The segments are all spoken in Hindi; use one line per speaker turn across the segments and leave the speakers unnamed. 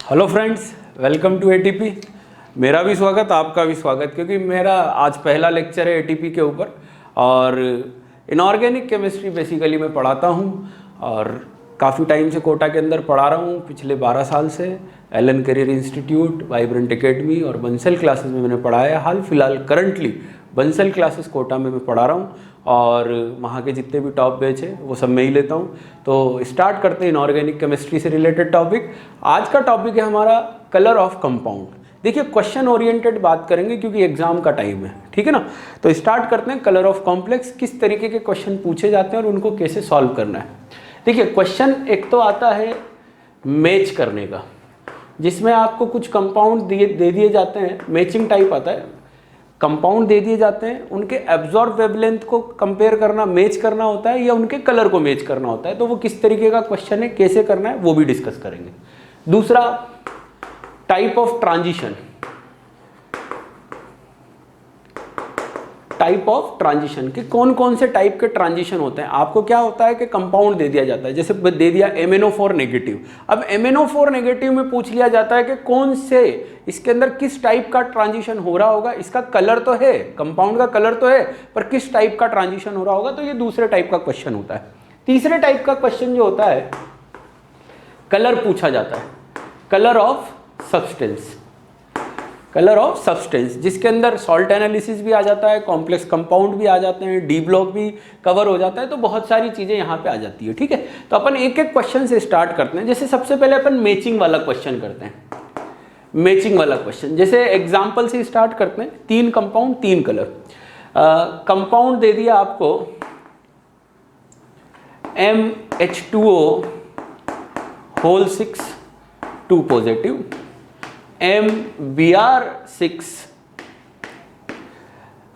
Hello friends, welcome to ATP. मेरा भी स्वागत, आपका भी स्वागत, क्योंकि मेरा आज पहला लेक्चर है एटीपी के ऊपर। और इनऑर्गेनिक केमिस्ट्री बेसिकली मैं पढ़ाता हूँ और काफ़ी टाइम से कोटा के अंदर पढ़ा रहा हूँ, पिछले 12 साल से। Allen career institute, vibrant academy और बंसल क्लासेस में मैंने पढ़ाया। हाल फिलहाल करंटली बंसल क्लासेस कोटा में मैं पढ़ा रहा हूँ और वहाँ के जितने भी टॉप बैच है वो सब मैं ही लेता हूँ। तो स्टार्ट करते हैं इनऑर्गेनिक केमिस्ट्री से रिलेटेड टॉपिक। आज का टॉपिक है हमारा कलर ऑफ कंपाउंड। देखिए, क्वेश्चन ओरिएंटेड बात करेंगे क्योंकि एग्जाम का टाइम है, ठीक है ना। तो स्टार्ट करते हैं कलर ऑफ कॉम्प्लेक्स, किस तरीके के क्वेश्चन पूछे जाते हैं और उनको कैसे सॉल्व करना है। देखिए, क्वेश्चन एक तो आता है मैच करने का, जिसमें आपको कुछ कंपाउंड दे दिए जाते हैं। मैचिंग टाइप आता है, कंपाउंड दे दिए जाते हैं, उनके एब्जॉर्ब वेवलेंथ को कंपेयर करना, मैच करना होता है, या उनके कलर को मैच करना होता है। तो वो किस तरीके का क्वेश्चन है, कैसे करना है, वो भी डिस्कस करेंगे। दूसरा, type of transition. Type of transition के कौन कौन से टाइप के ट्रांजिशन होते हैं। आपको क्या होता है कि कंपाउंड दे दिया जाता है, जैसे दे दिया MnO4 नेगेटिव। अब MnO4 नेगेटिव में पूछ लिया जाता है कि कौन से, इसके अंदर किस टाइप का ट्रांजिशन हो रहा होगा। इसका कलर तो है, कंपाउंड का कलर तो है, पर किस टाइप का ट्रांजिशन हो रहा होगा। तो ये दूसरे टाइप का क्वेश्चन होता है। तीसरे टाइप का क्वेश्चन जो होता है, कलर पूछा जाता है, colour of substance. Colour of substance, जिसके अंदर सॉल्ट एनालिसिस भी आ जाता है, कॉम्प्लेक्स कंपाउंड भी आ जाते हैं, डी ब्लॉक भी कवर हो जाता है। तो बहुत सारी चीज़ें यहाँ पे आ जाती है, ठीक है। तो अपन एक एक क्वेश्चन से स्टार्ट करते हैं। जैसे सबसे पहले अपन मैचिंग वाला क्वेश्चन करते हैं। मैचिंग वाला क्वेश्चन, जैसे एग्जाम्पल से स्टार्ट करते हैं। 3 कंपाउंड 3 कलर। कंपाउंड दे दिया आपको MH2O whole 6 2 positive, MBr6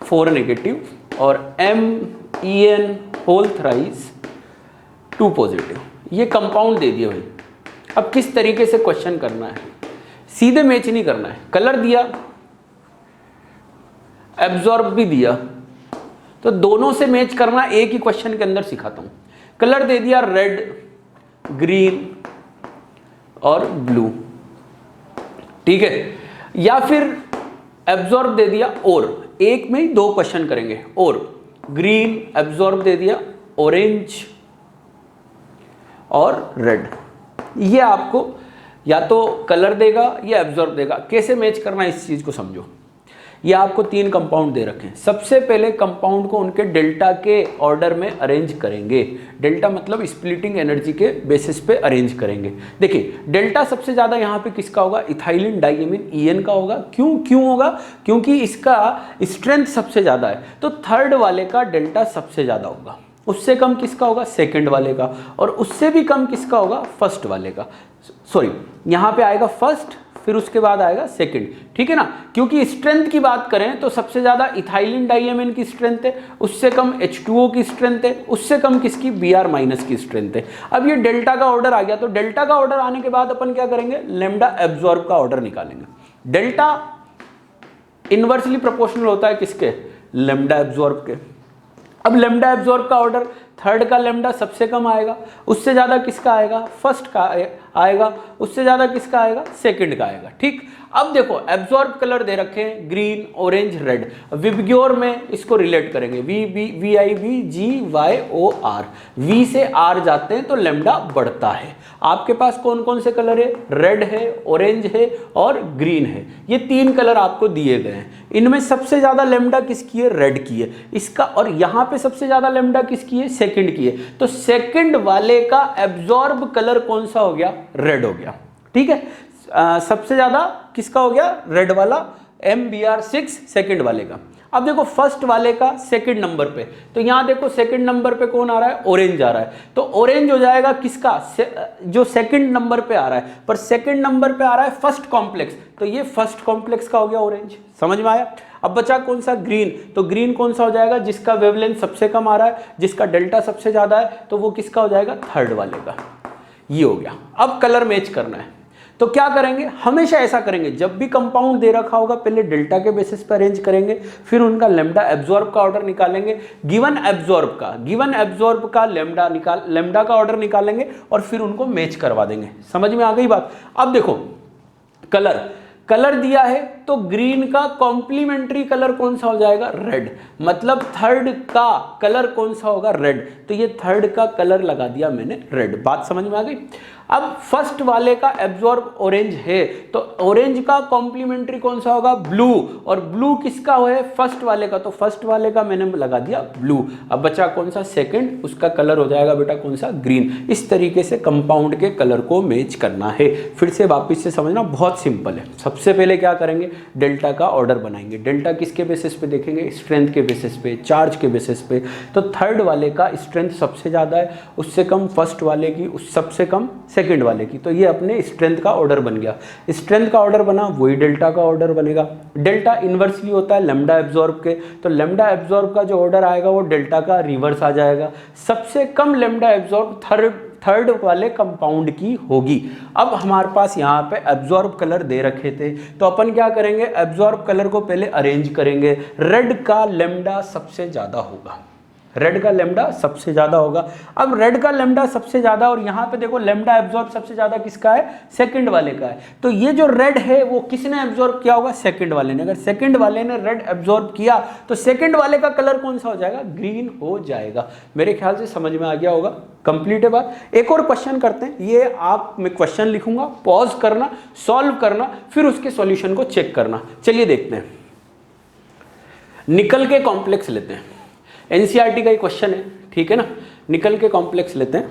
4 negative और MEN होल थ्राइस 2 पॉजिटिव। ये कंपाउंड दे दिया भाई। अब किस तरीके से क्वेश्चन करना है, सीधे मैच नहीं करना है। कलर दिया, एब्जॉर्ब भी दिया, तो दोनों से मैच करना एक ही क्वेश्चन के अंदर सिखाता हूं। कलर दे दिया रेड, ग्रीन और ब्लू, ठीक है। या फिर एब्जॉर्ब दे दिया, और एक में ही 2 क्वेश्चन करेंगे। और ग्रीन एब्जॉर्ब दे दिया, ऑरेंज और रेड। ये आपको या तो कलर देगा या एब्जॉर्ब देगा। कैसे मैच करना है इस चीज को समझो। ये आपको 3 कंपाउंड दे रखे हैं। सबसे पहले कंपाउंड को उनके डेल्टा के ऑर्डर में अरेंज करेंगे। डेल्टा मतलब स्प्लिटिंग एनर्जी के बेसिस पे अरेंज करेंगे। देखिए, डेल्टा सबसे ज्यादा यहाँ पे किसका होगा, इथाइलिन डाइमीन EN का होगा। क्यों होगा, क्योंकि इसका स्ट्रेंथ सबसे ज्यादा है। तो थर्ड वाले का डेल्टा सबसे ज्यादा होगा। उससे कम किसका होगा, सेकंड वाले का। और उससे भी कम किसका होगा, फर्स्ट वाले का। सॉरी, यहाँ पे आएगा फर्स्ट, फिर उसके बाद आएगा सेकंड, ठीक है ना। क्योंकि स्ट्रेंथ की बात करें तो सबसे ज्यादा इथाइलिन डाइमीन की स्ट्रेंथ है, उससे कम H2O की स्ट्रेंथ है, उससे कम किसकी, Br- की स्ट्रेंथ है। अब ये डेल्टा का ऑर्डर आ गया, तो डेल्टा का ऑर्डर आने के बाद अपन क्या करेंगे, लेमडा एब्जॉर्ब का ऑर्डर निकालेंगे। डेल्टा इनवर्सली प्रोपोर्शनल होता है किसके, लेमडा एब्जॉर्ब के। अब लेमडा एब्जॉर्ब का ऑर्डर, थर्ड का लेमडा सबसे कम आएगा, उससे ज्यादा किसका आएगा, फर्स्ट का आएगा, उससे ज्यादा किसका आएगा, सेकंड का आएगा, ठीक। अब देखो, एब्जॉर्ब कलर दे रखे हैं ग्रीन, ऑरेंज, रेड। विबग्योर में इसको रिलेट करेंगे, VIBGYOR। V से R जाते हैं तो लेमडा बढ़ता है। आपके पास कौन कौन से कलर है, रेड है, ऑरेंज है और ग्रीन है। ये 3 कलर आपको दिए गए हैं। इनमें सबसे ज्यादा लेमडा किसकी है, रेड की है इसका। और यहां पे सबसे ज्यादा लेमडा किसकी है, सेकंड की है। तो सेकंड वाले का एब्जॉर्ब कलर कौन सा हो गया, रेड हो गया, ठीक है। सबसे ज्यादा किसका हो गया, रेड वाला, MBr6 सेकंड वाले का। अब देखो फर्स्ट वाले का सेकंड नंबर पे, तो यहां देखो सेकंड नंबर पे कौन आ रहा है, ऑरेंज आ रहा है। तो ऑरेंज हो जाएगा किसका, जो सेकंड नंबर पे आ रहा है। पर सेकंड नंबर पे आ रहा है फर्स्ट कॉम्प्लेक्स, तो ये फर्स्ट कॉम्प्लेक्स का हो गया ऑरेंज। समझ में आया। अब बचा कौन सा, ग्रीन। तो ग्रीन कौन सा हो जाएगा, जिसका वेवलेंथ सबसे कम आ रहा है, जिसका डेल्टा सबसे ज्यादा है, तो वो किसका हो जाएगा, थर्ड वाले का। ये हो गया। अब कलर मैच करना है, तो क्या करेंगे, हमेशा ऐसा करेंगे, जब भी कंपाउंड दे रखा होगा पहले डेल्टा के बेसिस पर अरेंज करेंगे, फिर उनका लेमडा एब्जॉर्ब का ऑर्डर निकालेंगे, गिवन एब्जॉर्ब का लेमडा का ऑर्डर निकालेंगे और फिर उनको मैच करवा देंगे। समझ में आ गई बात। अब देखो कलर, कलर दिया है तो ग्रीन का कॉम्प्लीमेंट्री कलर कौन सा हो जाएगा, रेड, मतलब थर्ड का कलर कौन सा होगा, रेड, तो ये थर्ड का कलर लगा दिया मैंने रेड। बात समझ में आ गई। अब फर्स्ट वाले का एब्जॉर्ब ऑरेंज है तो ऑरेंज का कॉम्प्लीमेंट्री कौन सा होगा, ब्लू, और ब्लू किसका है, फर्स्ट वाले का, तो फर्स्ट वाले का मैंने लगा दिया ब्लू। अब बचा कौन सा, सेकंड, उसका कलर हो जाएगा बेटा कौन सा, ग्रीन। इस तरीके से कंपाउंड के कलर को मैच करना है। फिर से वापस से समझना, बहुत सिंपल है। सबसे पहले क्या करेंगे, डेल्टा का ऑर्डर बनाएंगे। डेल्टा किसके बेसिस पे देखेंगे, स्ट्रेंथ के बेसिस पे, चार्ज के बेसिस पे। तो थर्ड वाले का स्ट्रेंथ सबसे ज़्यादा है, उससे कम फर्स्ट वाले की, उस सबसे कम सेकंड वाले की, तो ये अपने स्ट्रेंथ का ऑर्डर बन गया। स्ट्रेंथ का ऑर्डर बना, वही डेल्टा का ऑर्डर बनेगा। डेल्टा इन्वर्सली होता है लैम्डा एब्जॉर्ब के, तो लैम्डा एब्जॉर्ब का जो ऑर्डर आएगा वो डेल्टा का रिवर्स आ जाएगा। सबसे कम लैम्डा एब्जॉर्ब थर्ड वाले कंपाउंड की होगी। अब हमारे पास यहाँ पे एब्जॉर्ब कलर दे रखे थे, तो अपन क्या करेंगे, एब्जॉर्ब कलर को पहले अरेंज करेंगे। रेड का लैम्डा सबसे ज़्यादा होगा, रेड का लैम्डा सबसे ज़्यादा होगा। अब रेड का लैम्डा सबसे ज़्यादा, और यहाँ पे देखो लैम्डा एब्जॉर्ब सबसे ज़्यादा किसका है, सेकंड वाले का है। तो ये जो रेड है वो किसने एब्जॉर्ब किया होगा, सेकंड वाले ने। अगर सेकंड वाले ने रेड एब्जॉर्ब किया तो सेकंड वाले का कलर कौन सा हो जाएगा, ग्रीन हो जाएगा। मेरे ख्याल से समझ में आ गया होगा, कंप्लीट है बात। एक और क्वेश्चन करते हैं, ये आप, मैं क्वेश्चन लिखूंगा, पॉज करना, सॉल्व करना, फिर उसके सॉल्यूशन को चेक करना। चलिए देखते हैं। निकल के कॉम्प्लेक्स लेते हैं, एनसीईआरटी का ही क्वेश्चन है, ठीक है ना। निकल के कॉम्प्लेक्स लेते हैं,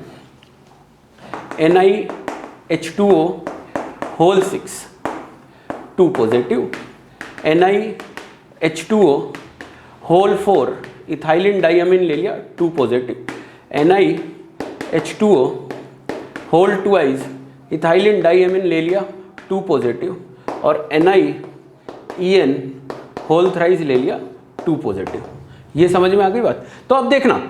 NiH2O whole 6 2 positive, NiH2O whole 4 ethylene diamine ले लिया 2 positive, NiH2O whole 2 ethylene diamine ले लिया 2 पॉजिटिव, और NiEN होल 3 ले लिया 2 पॉजिटिव। ये समझ में आ गई बात। तो अब देखना,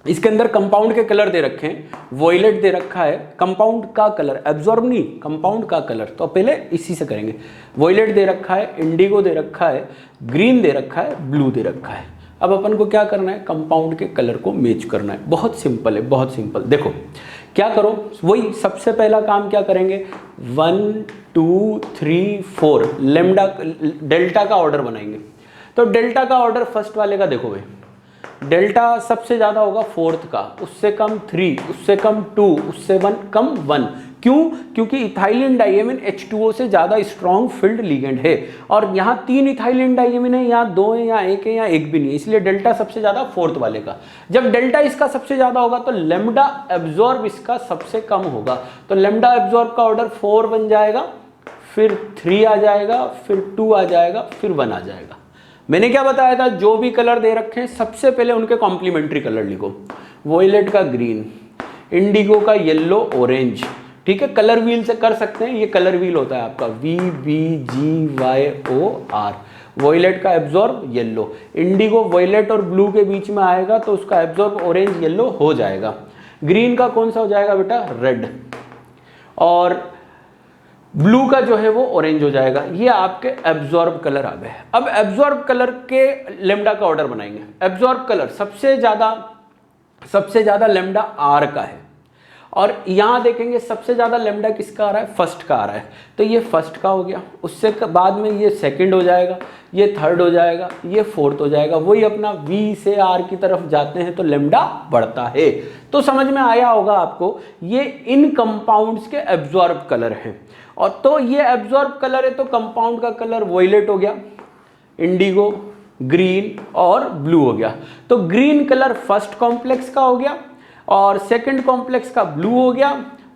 इसके अंदर कंपाउंड के कलर दे रखे हैं, वॉयलेट दे रखा है, कंपाउंड का कलर, एब्जॉर्ब नहीं, कंपाउंड का कलर। तो पहले इसी से करेंगे। वॉयलेट दे रखा है, इंडिगो दे रखा है, ग्रीन दे रखा है, ब्लू दे रखा है। अब अपन को क्या करना है, कंपाउंड के कलर को मैच करना है। बहुत सिंपल है, बहुत सिंपल। देखो क्या करो, वही सबसे पहला काम क्या करेंगे, 1 2 3 4 लैम्डा डेल्टा का ऑर्डर बनाएंगे। तो डेल्टा का ऑर्डर फर्स्ट वाले का देखो भाई, डेल्टा सबसे ज़्यादा होगा फोर्थ का, उससे कम 3, उससे कम 2, उससे कम 1। क्यों, क्योंकि इथाइलिन डाइअमीन H2O से ज़्यादा स्ट्रॉन्ग फील्ड लिगेंड है, और यहाँ 3 इथाइलिन डाइअमीन है, यहाँ 2 है, यहाँ 1 है, यहाँ 1 भी नहीं है, इसलिए डेल्टा सबसे ज़्यादा फोर्थ वाले का। जब डेल्टा इसका सबसे ज़्यादा होगा तो लैम्डा एब्जॉर्ब इसका सबसे कम होगा, तो लैम्डा एब्जॉर्ब का ऑर्डर 4 बन जाएगा, फिर 3 आ जाएगा, फिर 2 आ जाएगा, फिर 1 आ जाएगा। मैंने क्या बताया था, जो भी कलर दे रखे हैं सबसे पहले उनके कॉम्प्लीमेंट्री कलर लिखो। वॉयलेट का ग्रीन, इंडिगो का येलो, ऑरेंज, ठीक है। कलर व्हील से कर सकते हैं, ये कलर व्हील होता है आपका VBGYOR। वॉयलेट का एब्जॉर्ब येलो, इंडिगो वॉयलेट और ब्लू के बीच में आएगा तो उसका एब्जॉर्ब ऑरेंज येलो हो जाएगा। ग्रीन का कौन सा हो जाएगा बेटा, रेड, और ब्लू का जो है वो ऑरेंज हो जाएगा। ये आपके एब्जॉर्ब कलर आ गए। अब एब्जॉर्ब कलर के लैम्डा का ऑर्डर बनाएंगे। एब्जॉर्ब कलर सबसे ज्यादा लैम्डा R का है, और यहाँ देखेंगे सबसे ज़्यादा लैम्डा किसका आ रहा है, फर्स्ट का आ रहा है, तो ये फर्स्ट का हो गया। उससे बाद में ये सेकंड हो जाएगा, ये थर्ड हो जाएगा, ये फोर्थ हो जाएगा। वही अपना V से R की तरफ जाते हैं तो लैम्डा बढ़ता है। तो समझ में आया होगा आपको, ये इन कंपाउंड्स के एब्जॉर्ब कलर हैं। और तो ये एब्जॉर्ब कलर है तो कंपाउंड का कलर वॉयलेट हो गया, इंडिगो, ग्रीन और ब्लू हो गया। तो ग्रीन कलर फर्स्ट कॉम्प्लेक्स का हो गया, और सेकंड कॉम्प्लेक्स का ब्लू हो गया,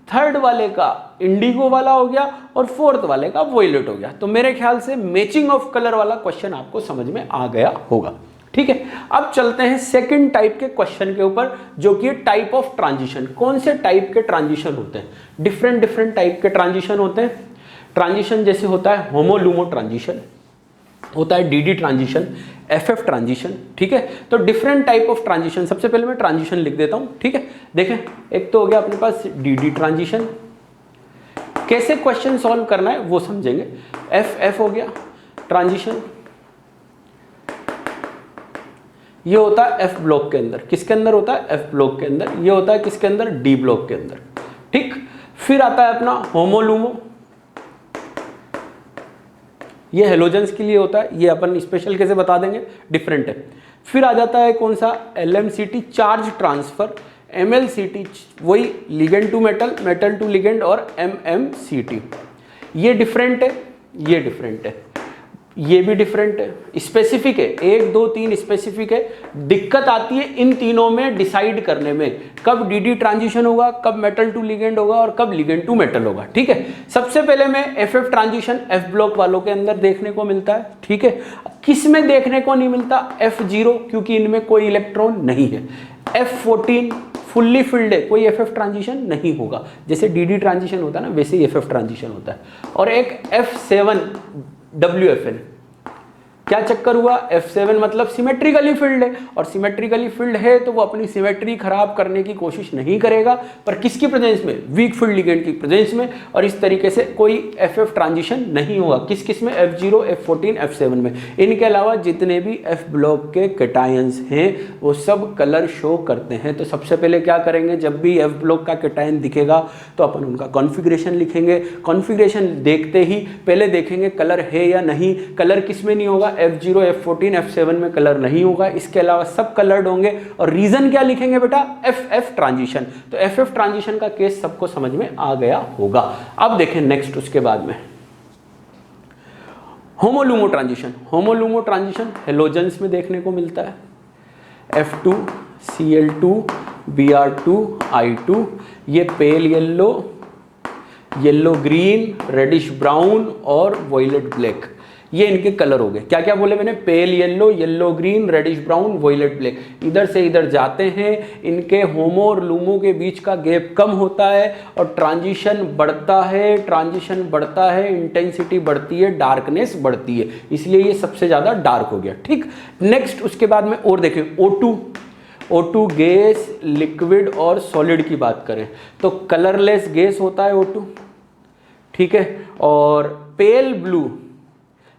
थर्ड वाले का इंडिगो वाला हो गया, और फोर्थ वाले का वॉयलेट हो गया। तो मेरे ख्याल से मैचिंग ऑफ कलर वाला क्वेश्चन आपको समझ में आ गया होगा, ठीक है। अब चलते हैं सेकंड टाइप के क्वेश्चन के ऊपर, जो कि टाइप ऑफ ट्रांजिशन। कौन से टाइप के ट्रांजिशन होते हैं, डिफरेंट टाइप के ट्रांजिशन होते हैं। ट्रांजिशन जैसे होता है होमो-लूमो ट्रांजिशन, होता है DD ट्रांजिशन, FF ट्रांजिशन, ठीक है। तो डिफरेंट टाइप ऑफ ट्रांजिशन, सबसे पहले मैं ट्रांजिशन लिख देता हूं, ठीक है। देखें, एक तो हो गया अपने पास DD ट्रांजिशन, कैसे क्वेश्चन सॉल्व करना है वो समझेंगे। FF हो गया ट्रांजिशन, ये होता है F ब्लॉक के अंदर। किसके अंदर होता है, F ब्लॉक के अंदर। ये होता है किसके अंदर, D ब्लॉक के अंदर, ठीक। फिर आता है अपना होमो-लूमो, ये हेलोजेंस के लिए होता है, ये अपन स्पेशल कैसे बता देंगे, डिफरेंट है। फिर आ जाता है कौन सा, LMCT चार्ज ट्रांसफर, MLCT वही ligand to metal, metal to ligand, और MMCT ये डिफरेंट है, ये डिफरेंट है, ये भी डिफरेंट है, स्पेसिफिक है, 1 2 3 स्पेसिफिक है। दिक्कत आती है इन तीनों में डिसाइड करने में, कब DD ट्रांजिशन होगा, कब मेटल टू लिगेंड होगा और कब लिगेंड टू मेटल होगा। ठीक है, सबसे पहले में FF ट्रांजिशन F ब्लॉक वालों के अंदर देखने को मिलता है। ठीक है, किस में देखने को नहीं मिलता, F0, क्योंकि इनमें कोई इलेक्ट्रॉन नहीं है। F14 फुल्ली फिल्ड है, कोई FF ट्रांजिशन नहीं होगा, जैसे DD ट्रांजिशन होता है ना वैसे ही FF ट्रांजिशन होता है। और एक F7 WFN, क्या चक्कर हुआ, F7 मतलब सिमेट्रिकली फिल्ड है, और सिमेट्रिकली फिल्ड है तो वो अपनी सिमेट्री खराब करने की कोशिश नहीं करेगा, पर किसकी प्रेजेंस में, वीक फील्ड लिगेंड की प्रेजेंस में, और इस तरीके से कोई FF ट्रांजिशन नहीं होगा। किस किस में, F0 F14 F7 में। इनके अलावा जितने भी F ब्लॉक के कैटायंस हैं वो सब कलर शो करते हैं। तो सबसे पहले क्या करेंगे, जब भी F ब्लॉक का कैटायन दिखेगा तो अपन उनका कॉन्फ़िगरेशन लिखेंगे। कॉन्फ़िगरेशन देखते ही पहले देखेंगे कलर है या नहीं, कलर किस में नहीं होगा, F0 F14 F7 में कलर नहीं होगा, इसके अलावा सब कलर्ड होंगे। और रीजन क्या लिखेंगे बेटा, FF ट्रांजिशन। तो FF ट्रांजिशन का केस सबको समझ में आ गया होगा। अब देखें नेक्स्ट, उसके बाद में होमोलुमो ट्रांजिशन। होमोलुमो ट्रांजिशन हेलोजेंस में देखने को मिलता है, F2 Cl2 Br2 I2, ये pale yellow, yellow green, reddish brown और वॉयलेट ब्लैक, ये इनके कलर हो गए। क्या क्या बोले मैंने, pale yellow, yellow green, reddish brown, violet black. इधर से इधर जाते हैं, इनके होमो और लूमो के बीच का गैप कम होता है और ट्रांजिशन बढ़ता है, ट्रांजिशन बढ़ता है, इंटेंसिटी बढ़ती है, डार्कनेस बढ़ती है, इसलिए ये सबसे ज़्यादा डार्क हो गया। ठीक, नेक्स्ट उसके बाद में और देखें, O2 गैस, लिक्विड और सॉलिड की बात करें तो कलरलेस गैस होता है O2, ठीक है, और पेल ब्लू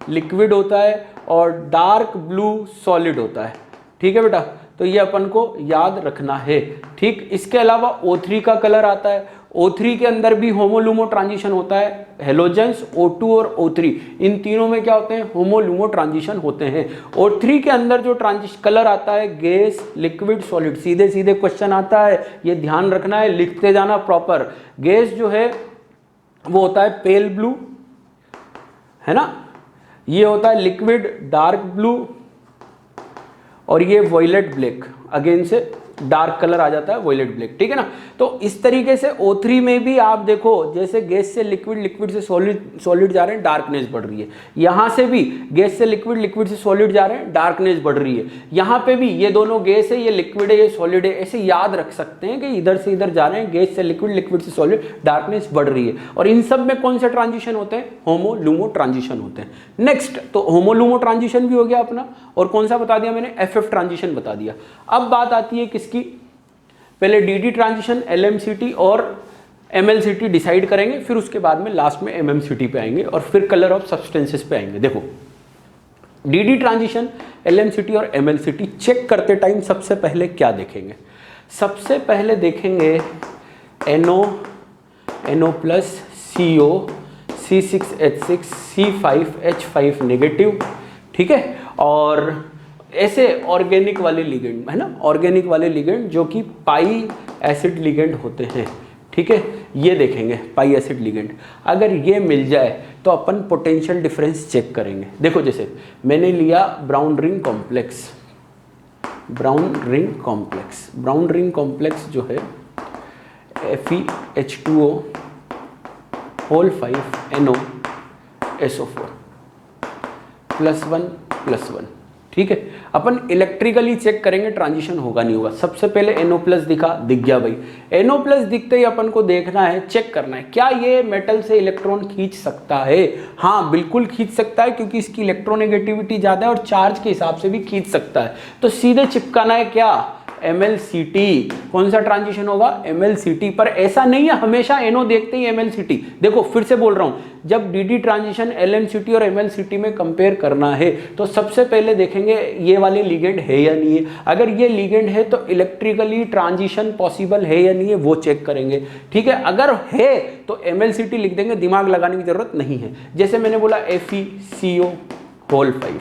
लिक्विड होता है और डार्क ब्लू सॉलिड होता है। ठीक है बेटा, तो ये अपन को याद रखना है। ठीक, इसके अलावा O3 का कलर आता है, O3 के अंदर भी होमोलुमो ट्रांजिशन होता है। हेलोजेंस O2 और O3 इन तीनों में क्या होते हैं, होमोलुमो ट्रांजिशन होते हैं। O3 के अंदर जो ट्रांजिशन कलर आता है, गैस, लिक्विड, सॉलिड, सीधे सीधे क्वेश्चन आता है, ये ध्यान रखना है, लिखते जाना प्रॉपर। गैस जो है वो होता है पेल ब्लू, है ना, ये होता है लिक्विड डार्क ब्लू, और ये वॉयलेट ब्लैक, अगेन से डार्क कलर आ जाता है वॉयलेट ब्लैक। ठीक है ना, तो इस तरीके से O3 में भी आप देखो, जैसे गैस से लिक्विड, लिक्विड से सॉलिड जा रहे हैं, डार्कनेस बढ़ रही है। यहाँ से भी गैस से लिक्विड, लिक्विड से सॉलिड जा रहे हैं, डार्कनेस बढ़ रही है। यहाँ पे भी ये दोनों गैस है, ये लिक्विड है, ये सॉलिड है, ऐसे याद रख सकते हैं कि इधर से इधर जा रहे हैं, गैस से लिक्विड, लिक्विड से सॉलिड, डार्कनेस बढ़ रही है। और इन सब में कौन से ट्रांजिशन होते हैं, होमोलुमो ट्रांजिशन होते हैं। नेक्स्ट, तो होमोलुमो ट्रांजिशन भी हो गया अपना, और कौन सा बता दिया मैंने, FF ट्रांजिशन बता दिया। अब बात आती है किसकी, पहले DD ट्रांजिशन, LMCT और MLCT डिसाइड करेंगे, फिर उसके बाद में लास्ट में MMCT पे आएंगे, और फिर कलर ऑफ सब्सटेंसेस पे आएंगे। देखो DD ट्रांजिशन, LMCT और MLCT चेक करते टाइम सबसे पहले क्या देखेंगे, सबसे पहले देखेंगे NO plus CO C6H6 C5H5 negative. ठीक है, और ऐसे ऑर्गेनिक वाले लिगेंड है ना, ऑर्गेनिक वाले लिगेंड जो कि पाई एसिड लिगेंड होते हैं। ठीक है, ये देखेंगे पाई एसिड लिगेंड। अगर ये मिल जाए तो अपन पोटेंशियल डिफरेंस चेक करेंगे। देखो जैसे मैंने लिया brown ring complex, brown ring complex जो है FeH2O होल 5 NO SO4 +1 ठीक है, अपन इलेक्ट्रिकली चेक करेंगे ट्रांजिशन होगा नहीं होगा। सबसे पहले NO+ दिख गया भाई, NO+ दिखते ही अपन को देखना है, चेक करना है क्या ये मेटल से इलेक्ट्रॉन खींच सकता है। हाँ बिल्कुल खींच सकता है, क्योंकि इसकी इलेक्ट्रोनेगेटिविटी ज़्यादा है और चार्ज के हिसाब से भी खींच सकता है। तो सीधे चिपकाना है क्या, MlCt। कौन सा ट्रांजिशन होगा? MlCt। पर ऐसा नहीं है हमेशा NO देखते ही MlCt। देखो फिर से बोल रहा हूं, जब DD ट्रांजिशन LMCT और MlCt में कंपेयर करना है तो सबसे पहले देखेंगे ये वाले लिगेंड है या नहीं है। अगर ये लिगेंड है तो इलेक्ट्रिकली ट्रांजिशन पॉसिबल है या नहीं है वो चेक करेंगे, ठीक है। अगर है तो MlCt लिख देंगे, दिमाग लगाने की जरूरत नहीं है। जैसे मैंने बोला FeCO5,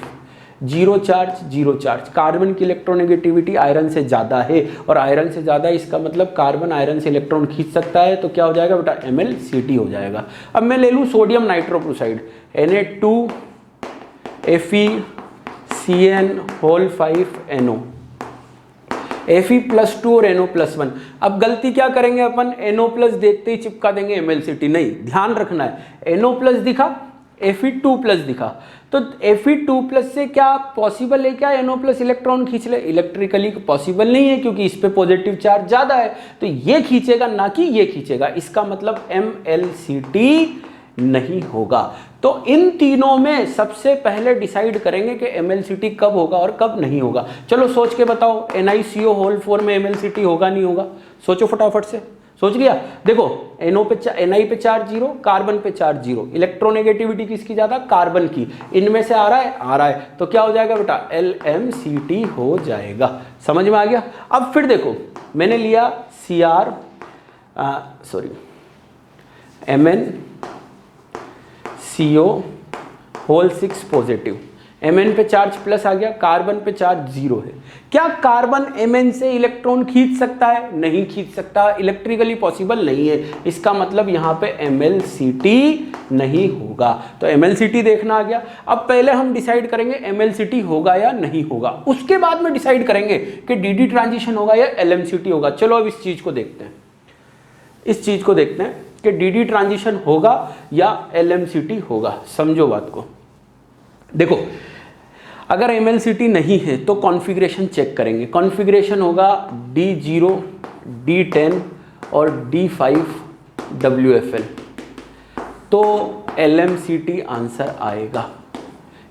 जीरो चार्ज, कार्बन की इलेक्ट्रोनेगेटिविटी आयरन से ज़्यादा है और आयरन से ज़्यादा इसका मतलब कार्बन आयरन से इलेक्ट्रॉन खींच सकता है, तो क्या हो जाएगा बेटा? MlCt हो जाएगा। अब मैं ले लूँ सोडियम नाइट्रोक्लोराइड Na2FeCN5NO, Fe+2 और NO+1। अब गलती क्या करेंगे अपन? NO+ देखते ही चिपका देंगे MlCt। नहीं, ध्यान रखना है, NO+ दिखा, Fe2+ दिखा, तो Fe2+ से क्या पॉसिबल है क्या NO+ इलेक्ट्रॉन खींच ले? इलेक्ट्रिकली पॉसिबल नहीं है क्योंकि इस पे पॉजिटिव चार्ज ज़्यादा है, तो ये खींचेगा ना कि ये खींचेगा। इसका मतलब MlCt नहीं होगा। तो इन तीनों में सबसे पहले डिसाइड करेंगे कि MlCt कब होगा और कब नहीं होगा। चलो सोच के बताओ, NiCO4 में MlCt होगा नहीं होगा? सोचो फटाफट से, सोच लिया? देखो Ni पे चार्ज 0, कार्बन पे चार्ज 0, इलेक्ट्रोनेगेटिविटी किसकी ज़्यादा? कार्बन की। इनमें से आ रहा है, तो क्या हो जाएगा बेटा? LMCt हो जाएगा। समझ में आ गया? अब फिर देखो, मैंने लिया MnCO6 पॉजिटिव, Mn पे चार्ज प्लस आ गया, कार्बन पे चार्ज 0 है। क्या कार्बन Mn से इलेक्ट्रॉन खींच सकता है? नहीं खींच सकता, इलेक्ट्रिकली पॉसिबल नहीं है। इसका मतलब यहाँ पे MlCt नहीं होगा। तो MlCt देखना आ गया। अब पहले हम डिसाइड करेंगे MlCt होगा या नहीं होगा, उसके बाद में डिसाइड करेंगे कि DD ट्रांजिशन होगा या LMCT होगा। चलो अब इस चीज को देखते हैं, कि DD ट्रांजिशन होगा या LMCT होगा। समझो बात को। देखो, अगर MlCt नहीं है तो कॉन्फ़िगरेशन चेक करेंगे। कॉन्फ़िगरेशन होगा D0, D10 और D5WFL, तो LMCT आंसर आएगा,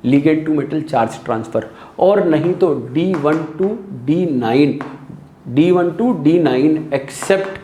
ligand to metal charge transfer. और नहीं तो D12D9 एक्सेप्ट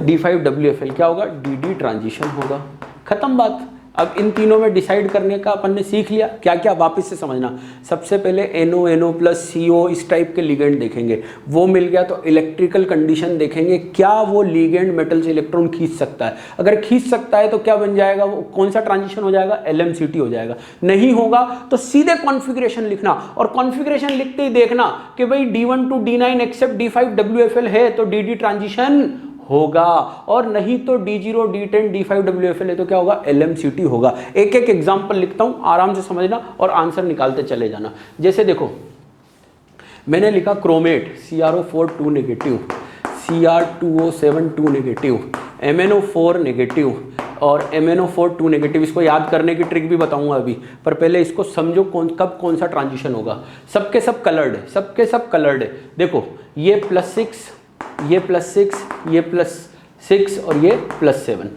D5WFL क्या होगा? DD ट्रांजिशन होगा। खत्म बात। अब इन तीनों में डिसाइड करने का अपन ने सीख लिया। क्या क्या? वापस से समझना। सबसे पहले NO+CO इस टाइप के लिगेंड देखेंगे, वो मिल गया तो इलेक्ट्रिकल कंडीशन देखेंगे, क्या वो लिगेंड मेटल से इलेक्ट्रॉन खींच सकता है। अगर खींच सकता है तो क्या बन जाएगा? वो कौन सा ट्रांजिशन हो जाएगा? LMCT हो जाएगा। नहीं होगा तो सीधे कॉन्फ़िगरेशन लिखना, और कॉन्फ़िगरेशन लिखते ही देखना कि भाई D12D9 एक्सेप्ट D5WFL है तो DD ट्रांजिशन होगा, और नहीं तो D0, D10, D5WFL है तो क्या होगा? LMCT होगा। एक एक एग्जांपल लिखता हूं, आराम से समझना और आंसर निकालते चले जाना। जैसे देखो, मैंने लिखा chromate CrO4 2 negative, Cr2O7 2 negative, MnO4 negative और MnO4 2 नेगेटिव। इसको याद करने की ट्रिक भी बताऊंगा अभी, पर पहले इसको समझो कब कौन सा ट्रांजिशन होगा। सबके सब कलर्ड है, देखो ये +6, ये +6, ये +6 और ये +7।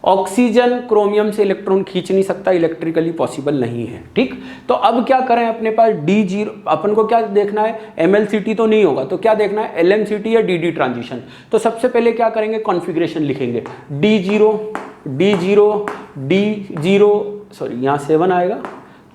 ऑक्सीजन क्रोमियम से इलेक्ट्रॉन खींच नहीं सकता, इलेक्ट्रिकली पॉसिबल नहीं है, ठीक। तो अब क्या करें, अपने पास D0, अपन को क्या देखना है? MlCt तो नहीं होगा, तो क्या देखना है? LMCT या DD ट्रांजिशन। तो सबसे पहले क्या करेंगे? कॉन्फ़िगरेशन लिखेंगे, यहाँ 7 आएगा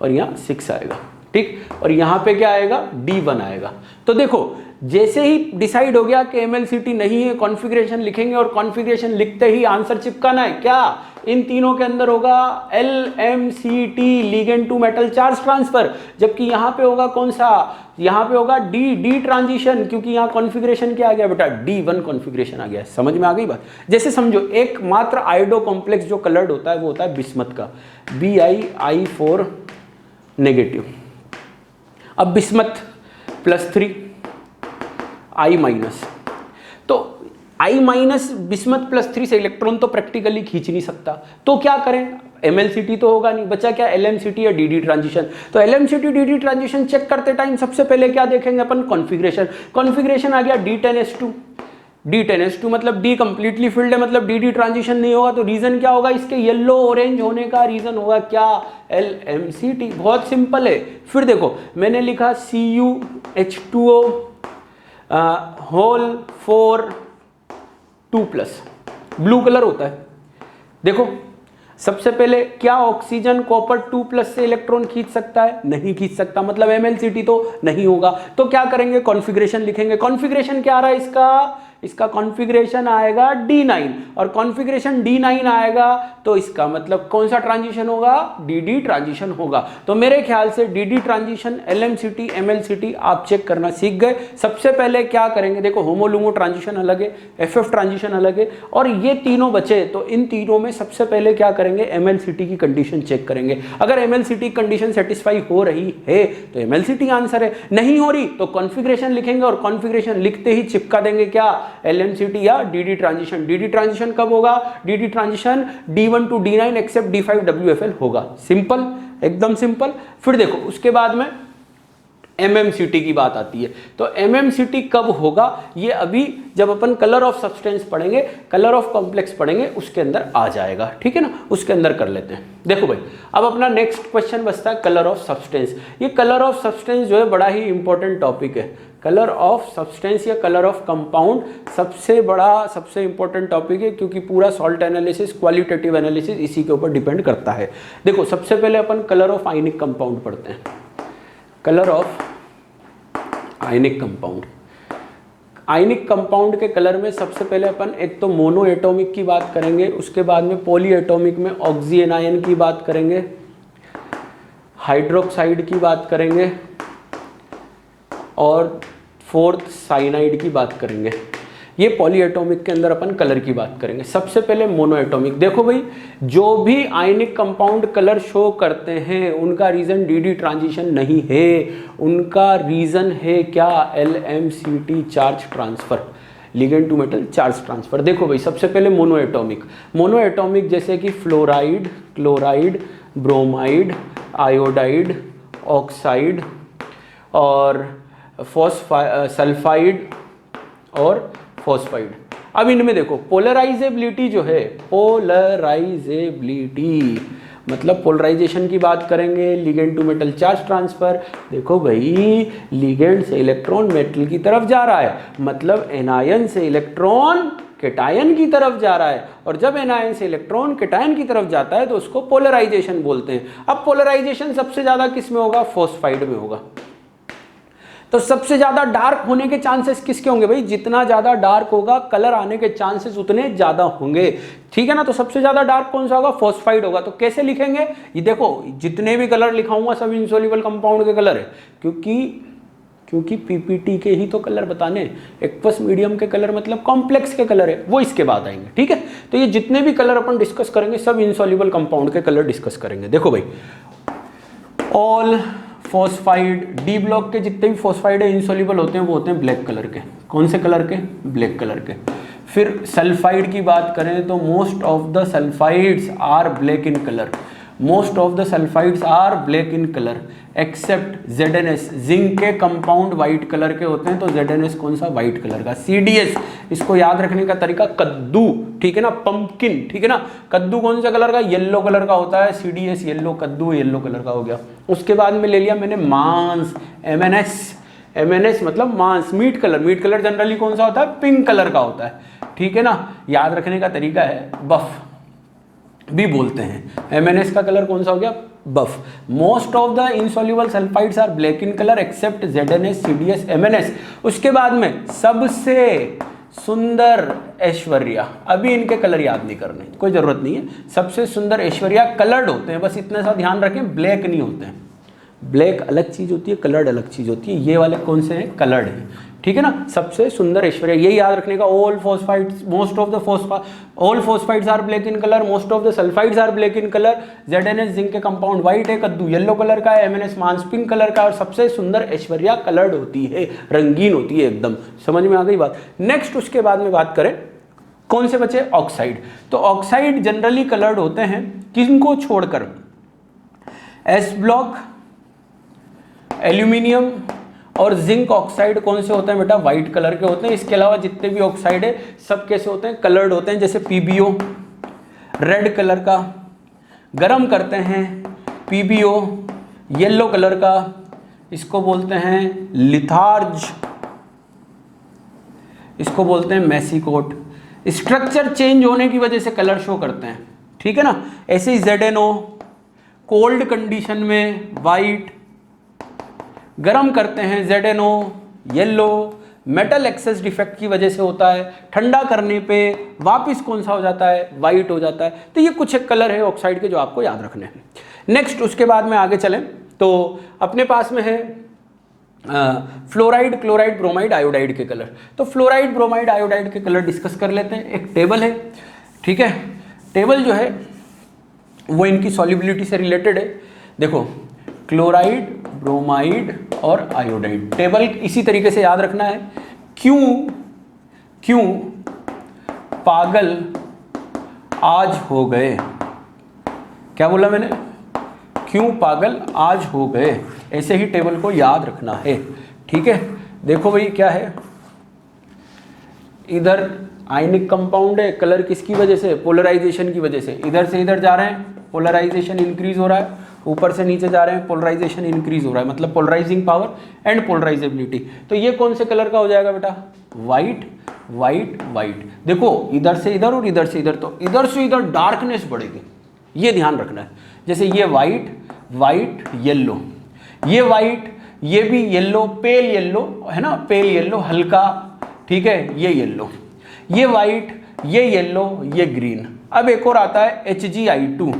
और यहाँ 6 आएगा, ठीक। और यहाँ पे क्या आएगा? D1 आएगा। तो देखो, जैसे ही डिसाइड हो गया कि MlCt नहीं है, कॉन्फ़िगरेशन लिखेंगे और कॉन्फ़िगरेशन लिखते ही आंसर चिपकाना है। क्या? इन तीनों के अंदर होगा LMCT, ligand to metal charge transfer, जबकि यहाँ पे होगा कौन सा? यहाँ पे होगा D ट्रांजिशन, क्योंकि यहाँ कॉन्फ़िगरेशन क्या आ गया बेटा? D1 कॉन्फ़िगरेशन आ गया। समझ में आ गई बात? जैसे समझो, एक मात्र आयोडो कॉम्प्लेक्स जो कलर्ड होता है वो होता है बिस्मथ का, BiI4 नेगेटिव। अब बिस्मथ +3 I-, तो I- बिस्मथ +3 से इलेक्ट्रॉन तो प्रैक्टिकली खींच नहीं सकता, तो क्या करें? MlCt तो होगा नहीं, बचा क्या? LMCT या DD ट्रांजिशन। तो LMCT DD ट्रांजिशन चेक करते टाइम सबसे पहले क्या देखेंगे अपन? कॉन्फ़िगरेशन आ गया D10S2, D10S2 मतलब D कंप्लीटली फिल्ड है, मतलब DD ट्रांजिशन नहीं होगा। तो रीजन क्या होगा इसके येलो ऑरेंज होने का? रीजन होगा क्या? LMCT। बहुत सिंपल है। फिर देखो मैंने लिखा CuH2O होल 4 2+, ब्लू कलर होता है। देखो सबसे पहले क्या ऑक्सीजन कॉपर 2+ से इलेक्ट्रॉन खींच सकता है? नहीं खींच सकता, मतलब MlCT तो नहीं होगा। तो क्या करेंगे? कॉन्फ़िगरेशन लिखेंगे। कॉन्फ़िगरेशन क्या आ रहा है इसका कॉन्फ़िगरेशन आएगा D9, और कॉन्फ़िगरेशन D9 आएगा तो इसका मतलब कौन सा ट्रांजिशन होगा? DD ट्रांजिशन होगा। तो मेरे ख्याल से DD ट्रांजिशन, LMCT, MlCT आप चेक करना सीख गए। सबसे पहले क्या करेंगे? देखो होमो-लुमो ट्रांजिशन अलग है, FF ट्रांजिशन अलग है, और ये तीनों बचे। तो इन तीनों में सबसे पहले क्या करेंगे? MlCT की कंडीशन चेक करेंगे। अगर MlCT कंडीशन सेटिस्फाई हो रही है तो MlCT आंसर है, नहीं हो रही तो कॉन्फ़िगरेशन लिखेंगे, और कॉन्फ़िगरेशन लिखते ही चिपका देंगे क्या? LMCT या DD ट्रांजिशन। DD ट्रांजिशन कब होगा? DD transition D1 to D9 except D5 WFL होगा। सिंपल, एकदम सिंपल। फिर देखो उसके बाद में MMCT की बात आती है। तो MMCT कब होगा? ये अभी जब अपन कलर ऑफ सब्सटेंस पढ़ेंगे, कलर ऑफ कॉम्प्लेक्स पढ़ेंगे, उसके अंदर आ जाएगा। ठीक है ना, उसके अंदर कर लेते हैं। देखो भाई अब अपना नेक्स्ट क्वेश्चन बचता है कलर ऑफ सब्सटेंस। ये कलर ऑफ सब्सटेंस जो है बड़ा ही इंपॉर्टेंट टॉपिक है। कलर ऑफ सब्सटेंस या कलर ऑफ कंपाउंड सबसे बड़ा, सबसे इंपॉर्टेंट टॉपिक है, क्योंकि पूरा सॉल्ट एनालिसिस, क्वालिटेटिव एनालिसिस इसी के ऊपर डिपेंड करता है। देखो सबसे पहले अपन कलर ऑफ आयनिक कंपाउंड पढ़ते हैं। Colour of ionic compound. Ionic compound के कलर में सबसे पहले अपन एक तो मोनो एटॉमिक की बात करेंगे, उसके बाद में पॉली एटॉमिक में ऑक्सी एनायन की बात करेंगे, हाइड्रोक्साइड की बात करेंगे, और फोर्थ साइनाइड की बात करेंगे। ये पॉली एटॉमिक के अंदर अपन कलर की बात करेंगे। सबसे पहले मोनो एटॉमिक। देखो भाई जो भी आयनिक कंपाउंड कलर शो करते हैं उनका रीजन DD ट्रांजिशन नहीं है, उनका रीजन है क्या? LMCT charge transfer, ligand to metal charge transfer. देखो भाई सबसे पहले मोनो एटॉमिक। मोनो एटॉमिक जैसे कि fluoride, chloride, bromide, iodide, oxide और सल्फाइड और फॉस्फाइड। अब इनमें देखो पोलराइजेबिलिटी जो है, पोलराइजेबिलिटी मतलब पोलराइजेशन की बात करेंगे, ligand to metal charge transfer. देखो भाई लिगेंड से इलेक्ट्रॉन मेटल की तरफ जा रहा है, मतलब एनायन से इलेक्ट्रॉन कैटायन की तरफ जा रहा है, और जब एनायन से इलेक्ट्रॉन कैटायन की तरफ जाता है तो उसको पोलराइजेशन बोलते हैं। अब पोलराइजेशन सबसे ज्यादा किस में होगा? फॉस्फाइड में होगा। तो सबसे ज्यादा डार्क होने के चांसेस किसके होंगे भाई? जितना ज्यादा डार्क होगा कलर आने के चांसेस उतने ज्यादा होंगे। ठीक है ना, तो सबसे ज्यादा डार्क कौन सा होगा? फॉस्फाइड होगा। तो कैसे लिखेंगे? ये देखो जितने भी कलर लिखाऊंगा सब इनसॉल्युबल कंपाउंड के कलर है, क्योंकि पीपीटी के ही तो कलर बताने। एक्वस मीडियम के कलर मतलब कॉम्प्लेक्स के कलर है, वो इसके बाद आएंगे। ठीक है, तो ये जितने भी कलर अपन डिस्कस करेंगे सब इनसॉल्युबल कंपाउंड के कलर डिस्कस करेंगे। देखो भाई ऑल फॉस्फाइड, डी ब्लॉक के जितने भी फॉस्फाइड है इनसॉल्युबल होते हैं वो होते हैं ब्लैक कलर के। कौन से कलर के? ब्लैक कलर के। फिर सल्फाइड की बात करें तो most of the sulphides are black in colour, most of the sulphides are black in colour except ZnS। Zinc के कंपाउंड व्हाइट कलर के होते हैं, तो ZnS कौन सा? व्हाइट कलर का। CDS इसको याद रखने का तरीका कद्दू, ठीक है ना, पंपकिन, ठीक है ना। कद्दू कौन सा कलर का? येलो कलर का होता है। CDS येलो, कद्दू येलो कलर का हो गया। उसके बाद में ले लिया मैंने मांस, MNS मतलब मांस, meat colour. Meat colour generally कौन सा होता है? पिंक कलर का होता है, ठीक है ना। याद रखने का तरीका है बफ भी बोलते हैं। MNS का कलर कौन सा हो गया? Buff. Most of the insoluble sulphides are black in colour except ZnS, CDS, MNS। उसके बाद में सबसे सुंदर ऐश्वर्या, अभी इनके कलर याद नहीं करने, कोई जरूरत नहीं है। सबसे सुंदर ऐश्वर्या कलर्ड होते हैं, बस इतना सा ध्यान रखें, ब्लैक नहीं होते हैं। ब्लैक अलग चीज होती है, कलर्ड अलग चीज होती है। ये वाले कौन से हैं? कलर्ड हैं, ठीक है ना। सबसे सुंदर ऐश्वर्या, ये याद रखने का। All phosphides, most of the all phosphides are black in colour, most of the sulphides are black in colour. ZnS zinc के कंपाउंड व्हाइट है, कद्दू येलो कलर का है, MNS मांस पिंक कलर का, और सबसे सुंदर ऐश्वर्या कलर्ड होती है, रंगीन होती है एकदम। समझ में आ गई बात। नेक्स्ट उसके बाद में बात करें कौन से बचे? ऑक्साइड। तो ऑक्साइड जनरली कलर्ड होते हैं किनको छोड़कर? S ब्लॉक, एल्यूमिनियम और जिंक ऑक्साइड कौन से होते हैं बेटा, वाइट कलर के होते हैं। इसके अलावा जितने भी ऑक्साइड है सब कैसे होते हैं, कलर्ड होते हैं। जैसे पीबीओ रेड कलर का, गरम करते हैं पीबीओ येलो कलर का, इसको बोलते हैं लिथार्ज, इसको बोलते हैं मेसिकोट। स्ट्रक्चर चेंज होने की वजह से कलर शो करते हैं, ठीक है ना। ऐसे ही ZNO कोल्ड कंडीशन में वाइट, गरम करते हैं ZNO yellow, metal access defect की वजह से होता है, ठंडा करने पे वापस कौन सा हो जाता है, वाइट हो जाता है। तो ये कुछ एक कलर है ऑक्साइड के जो आपको याद रखने हैं। नेक्स्ट उसके बाद में आगे चलें तो अपने पास में है फ्लोराइड, क्लोराइड, ब्रोमाइड, आयोडाइड के कलर। तो फ्लोराइड, ब्रोमाइड, आयोडाइड के कलर डिस्कस कर लेते हैं। एक टेबल है, ठीक है। टेबल जो है वो इनकी सॉल्युबिलिटी से रिलेटेड है। देखो क्लोराइड, ब्रोमाइड और आयोडाइड, टेबल इसी तरीके से याद रखना है। क्यों पागल आज हो गए, क्या बोला मैंने, क्यों पागल आज हो गए, ऐसे ही टेबल को याद रखना है, ठीक है। देखो भाई क्या है, इधर आयनिक कंपाउंड है, कलर किसकी वजह से, पोलराइजेशन की वजह से। इधर से इधर जा रहे हैं, पोलराइजेशन इंक्रीज हो रहा है, ऊपर से नीचे जा रहे हैं, पोलराइजेशन इंक्रीज हो रहा है, मतलब पोलराइजिंग पावर एंड पोलराइजेबिलिटी। तो ये कौन से कलर का हो जाएगा बेटा, वाइट, वाइट, वाइट। देखो इधर से इधर और इधर से इधर, तो इधर से इधर डार्कनेस बढ़ेगी, ये ध्यान रखना है। जैसे ये वाइट, वाइट, येलो, ये वाइट, ये भी येलो, पेल येलो है ना, पेल येलो हल्का, ठीक है, ये येलो, ये वाइट, ये येलो, ये ग्रीन। अब एक और आता है HgI2,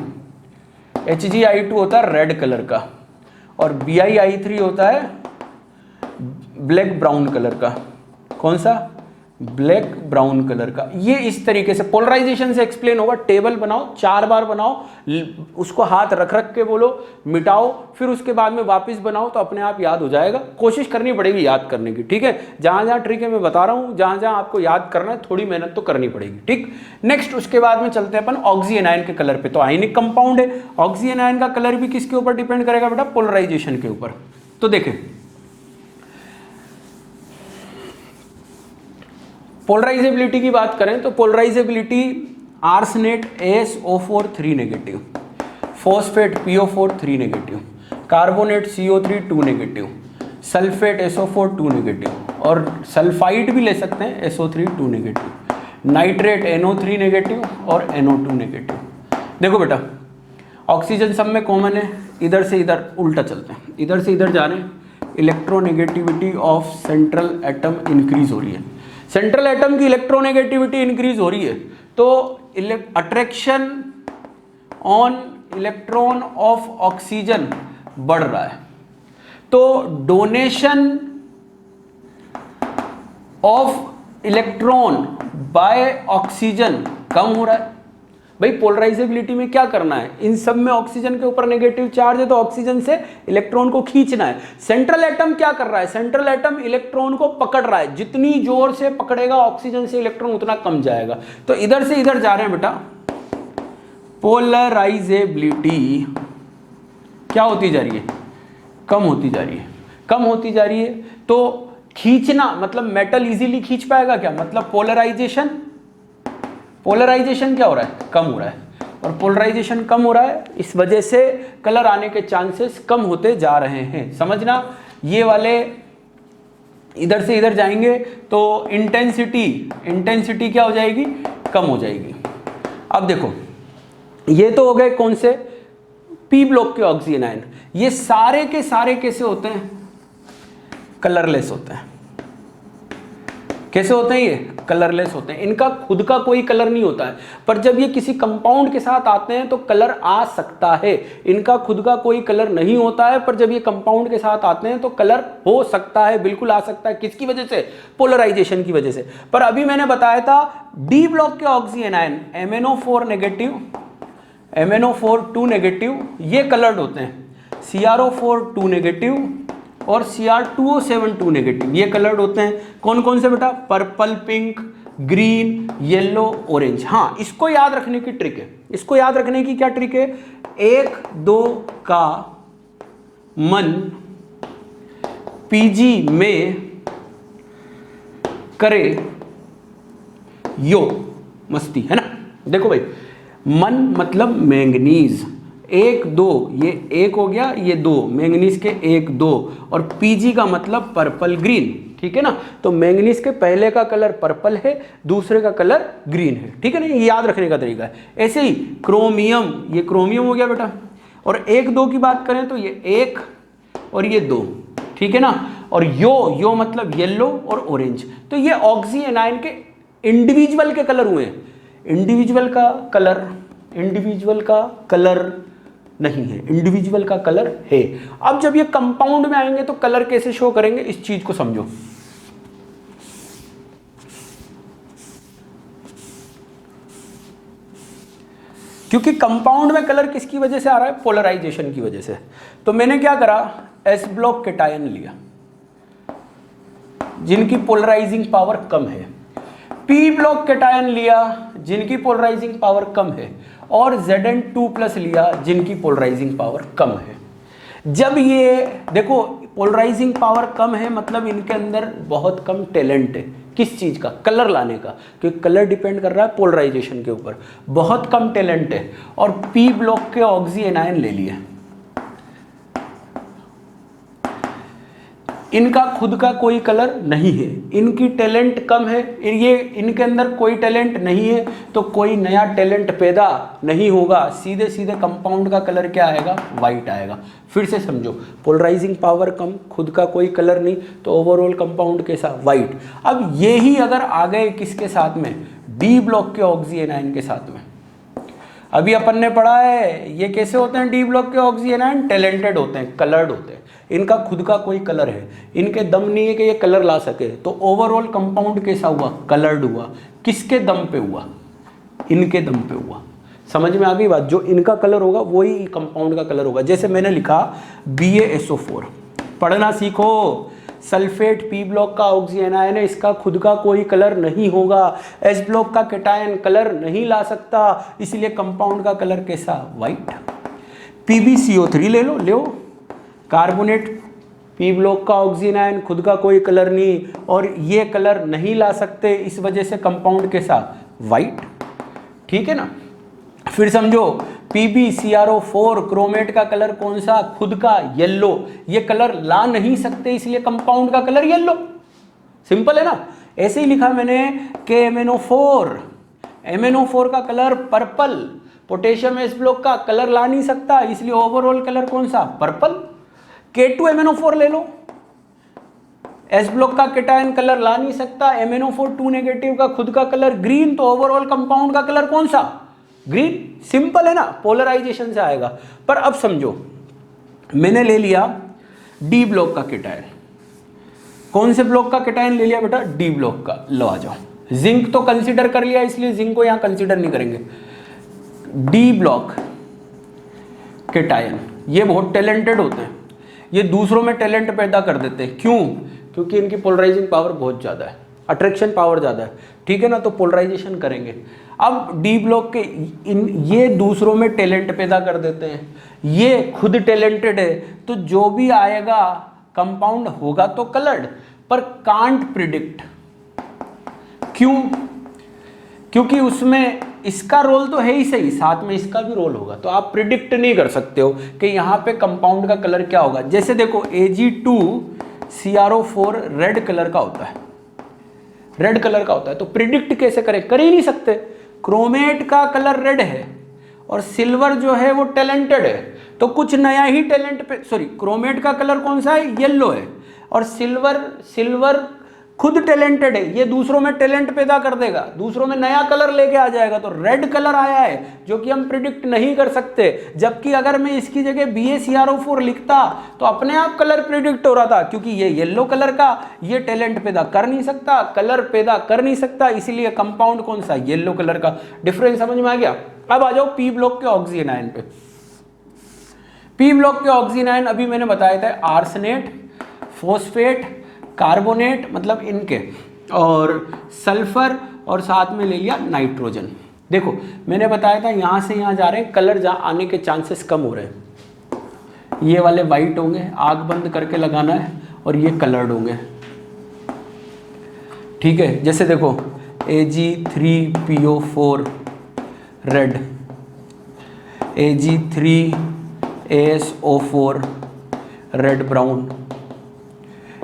HgI2 होता है रेड कलर का, और BiI3 होता है ब्लैक ब्राउन कलर का। कौन सा, ब्लैक ब्राउन कलर का। ये इस तरीके से पोलराइजेशन से एक्सप्लेन होगा। टेबल बनाओ, 4 बार बनाओ, उसको हाथ रख रख के बोलो, मिटाओ, फिर उसके बाद में वापस बनाओ, तो अपने आप याद हो जाएगा। कोशिश करनी पड़ेगी याद करने की, ठीक है। जहां जहां ट्रिक है मैं बता रहा हूं, जहां जहां आपको याद करना है थोड़ी मेहनत तो करनी पड़ेगी, ठीक। नेक्स्ट उसके बाद में चलते हैं अपन ऑक्सीजनायन के कलर पे। तो आयनिक कंपाउंड है, ऑक्सीजनायन का कलर भी किसके ऊपर डिपेंड करेगा बेटा, पोलराइजेशन के ऊपर। तो देखें पोलराइजेबिलिटी की बात करें तो polarizability arsenate AsO4 3 negative, phosphate PO4 3 negative, carbonate CO3 2 negative, sulphate SO4 2 negative, और सल्फाइड भी ले सकते हैं SO3 2 negative, nitrate NO3 negative और NO2 नेगेटिव। देखो बेटा ऑक्सीजन सब में कॉमन है, इधर से इधर उल्टा चलते हैं, इधर से इधर जा रहे हैं, electronegativity of central atom increase हो रही है। सेंट्रल एटम की इलेक्ट्रोनेगेटिविटी इंक्रीज हो रही है तो attraction on electron of oxygen बढ़ रहा है, तो donation of electron by oxygen कम हो रहा है। भाई पोलराइजेबिलिटी में क्या करना है, इन सब में ऑक्सीजन के ऊपर नेगेटिव चार्ज है तो ऑक्सीजन से इलेक्ट्रॉन को खींचना है। सेंट्रल एटम क्या कर रहा है, सेंट्रल एटम इलेक्ट्रॉन को पकड़ रहा है, जितनी जोर से पकड़ेगा ऑक्सीजन से इलेक्ट्रॉन उतना कम जाएगा। तो इधर से इधर जा रहे हैं बेटा, पोलराइजेबिलिटी क्या होती जा रही है, कम होती जा रही है, कम होती जा रही है। तो खींचना मतलब मेटल इजीली खींच पाएगा क्या, मतलब पोलराइजेशन, पोलराइजेशन क्या हो रहा है, कम हो रहा है, और पोलराइजेशन कम हो रहा है, इस वजह से कलर आने के चांसेस कम होते जा रहे हैं। समझना, ये वाले इधर से इधर जाएंगे तो इंटेंसिटी क्या हो जाएगी, कम हो जाएगी। अब देखो ये तो हो गए कौन से, पी ब्लॉक के ऑक्सीजनायन। ये सारे के सारे कैसे होते हैं, कलरलेस होते हैं। कैसे होते हैं, ये कलरलेस होते हैं, इनका खुद का कोई कलर नहीं होता है, पर जब ये किसी कंपाउंड के साथ आते हैं तो कलर आ सकता है। इनका खुद का कोई कलर नहीं होता है, पर जब ये कंपाउंड के साथ आते हैं तो कलर हो सकता है, बिल्कुल आ सकता है। किसकी वजह से, पोलराइजेशन की वजह से। पर अभी मैंने बताया था डी ब्लॉक के ऑक्सीजनायन MnO4 नेगेटिव, MnO4 2 नेगेटिव, ये कलर्ड होते हैं। CrO4 2 नेगेटिव और Cr2O7 2 नेगेटिव, ये कलर्ड होते हैं। कौन कौन से बेटा, purple, pink, green, yellow, orange. हाँ, इसको याद रखने की ट्रिक है, इसको याद रखने की क्या ट्रिक है, 1 2 का मन पीजी में करे यो मस्ती, है ना। देखो भाई, मन मतलब मैंगनीज, 1 2, ये 1 हो गया, ये 2, मैंगनीज के 1 2, और पीजी का मतलब पर्पल ग्रीन, ठीक है ना। तो मैंगनीज के पहले का कलर पर्पल है, दूसरे का कलर ग्रीन है, ठीक है ना। ये याद रखने का तरीका है। ऐसे ही क्रोमियम, ये क्रोमियम हो गया बेटा, और 1 2 की बात करें तो ये 1 और ये 2, ठीक है ना। और यो मतलब येलो और ऑरेंज। तो ये ऑक्सी एनायन के इंडिविजुअल के कलर हुए हैं। इंडिविजुअल का कलर नहीं है, इंडिविजुअल का कलर है। अब जब ये कंपाउंड में आएंगे तो कलर कैसे शो करेंगे, इस चीज को समझो। क्योंकि कंपाउंड में कलर किसकी वजह से आ रहा है, पोलराइजेशन की वजह से। तो मैंने क्या करा, एस ब्लॉक कैटायन लिया जिनकी पोलराइजिंग पावर कम है, पी ब्लॉक कैटायन लिया जिनकी पोलराइजिंग पावर कम है, और Zn2+ लिया जिनकी पोलराइजिंग पावर कम है। जब ये देखो पोलराइजिंग पावर कम है मतलब इनके अंदर बहुत कम टैलेंट है, किस चीज़ का, कलर लाने का, क्योंकि कलर डिपेंड कर रहा है पोलराइजेशन के ऊपर, बहुत कम टैलेंट है। और पी ब्लॉक के ऑक्सी एनायन ले लिए, इनका खुद का कोई कलर नहीं है, इनकी टैलेंट कम है, ये इनके अंदर कोई टैलेंट नहीं है, तो कोई नया टैलेंट पैदा नहीं होगा, सीधे सीधे कंपाउंड का कलर क्या आएगा, वाइट आएगा। फिर से समझो, पोलराइजिंग पावर कम, खुद का कोई कलर नहीं, तो ओवरऑल कंपाउंड कैसा, वाइट। अब ये ही अगर आ गए किसके साथ में, डी ब्लॉक के ऑक्सी एनायन के साथ में। अभी अपन ने पढ़ा है ये कैसे होते हैं, डी ब्लॉक के ऑक्सी एनायन टैलेंटेड होते हैं, कलर्ड होते हैं, इनका खुद का कोई कलर है, इनके दम नहीं है कि ये कलर ला सके, तो ओवरऑल कंपाउंड कैसा हुआ, कलर्ड हुआ। किसके दम पे हुआ, इनके दम पे हुआ। समझ में आ गई बात, जो इनका कलर होगा वही कंपाउंड का कलर होगा। जैसे मैंने लिखा BaSO4, पढ़ना सीखो, सल्फेट पी ब्लॉक का ऑक्सी एनायन है, इसका खुद का कोई कलर नहीं होगा, एस ब्लॉक का कैटायन कलर नहीं ला सकता, इसलिए कंपाउंड का कलर कैसा, वाइट। PbCO3 ले लो, कार्बोनेट पी ब्लॉक का ऑक्सी एनायन, खुद का कोई कलर नहीं और ये कलर नहीं ला सकते, इस वजह से कंपाउंड कैसा, वाइट, ठीक है ना। फिर समझो PbCrO4, क्रोमेट का कलर कौन सा, खुद का येलो, ये कलर ला नहीं सकते इसलिए कंपाउंड का कलर येलो, सिंपल है ना। ऐसे ही लिखा मैंने MnO4 का colour purple, potassium S block का कलर ला नहीं सकता इसलिए ओवरऑल कलर कौन सा, पर्पल। K2MnO4 ले लो, एस ब्लॉक का कैटायन कलर ला नहीं सकता, MnO4 2 नेगेटिव का खुद का कलर ग्रीन, तो ओवरऑल कंपाउंड का कलर कौन सा, ग्रीन। सिंपल है ना, पोलराइजेशन से आएगा। पर अब समझो, मैंने ले लिया डी ब्लॉक का कैटायन, कौन से ब्लॉक का कैटायन ले लिया बेटा, डी ब्लॉक का। लो आ जाओ, जिंक तो कंसीडर कर लिया इसलिए जिंक को यहां कंसीडर नहीं करेंगे। डी ब्लॉक कैटायन ये बहुत टैलेंटेड होते हैं, ये दूसरों में टैलेंट पैदा कर देते हैं। क्यों, क्योंकि इनकी पोलराइजिंग पावर बहुत ज़्यादा है, अट्रैक्शन पावर ज़्यादा है, ठीक है ना, तो पोलराइजेशन करेंगे। अब डी ब्लॉक के ये दूसरों में टैलेंट पैदा कर देते हैं, ये खुद टैलेंटेड है, तो जो भी आएगा कंपाउंड होगा तो कलर्ड, पर कांट प्रिडिक्ट। क्यों, क्योंकि उसमें इसका रोल तो है ही सही, साथ में इसका भी रोल होगा, तो आप प्रिडिक्ट नहीं कर सकते हो कि यहाँ पे कंपाउंड का कलर क्या होगा। जैसे देखो Ag2CrO4 रेड कलर का होता है, रेड कलर का होता है, तो प्रिडिक्ट कैसे करें, कर ही नहीं सकते। क्रोमेट का कलर रेड है और सिल्वर जो है वो टैलेंटेड है, तो कुछ नया ही टैलेंट पे, सॉरी, क्रोमेट का कलर कौन सा है, येलो है, और सिल्वर खुद टैलेंटेड है, ये दूसरों में टैलेंट पैदा कर देगा, दूसरों में नया कलर लेके आ जाएगा, तो रेड कलर आया है जो कि हम प्रिडिक्ट नहीं कर सकते। जबकि अगर मैं इसकी जगह BaCrO4 लिखता तो अपने आप कलर प्रिडिक्ट हो रहा था, क्योंकि ये येलो कलर का, ये टैलेंट पैदा कर नहीं सकता, कलर पैदा कर नहीं सकता, इसीलिए कंपाउंड कौन सा, येलो कलर का। डिफरेंस समझ में आ गया। अब आ जाओ पी ब्लॉक के ऑक्सी एनायन पे। पी ब्लॉक के ऑक्सी एनायन अभी मैंने बताया था, आर्सेनेट, फॉस्फेट, कार्बोनेट मतलब इनके, और सल्फर, और साथ में ले लिया नाइट्रोजन। देखो मैंने बताया था यहाँ से यहाँ जा रहे हैं, कलर जहाँ आने के चांसेस कम हो रहे हैं, ये वाले वाइट होंगे, आग बंद करके लगाना है, और ये कलर्ड होंगे, ठीक है। जैसे देखो Ag3PO4 red, Ag3ASO4 red brown,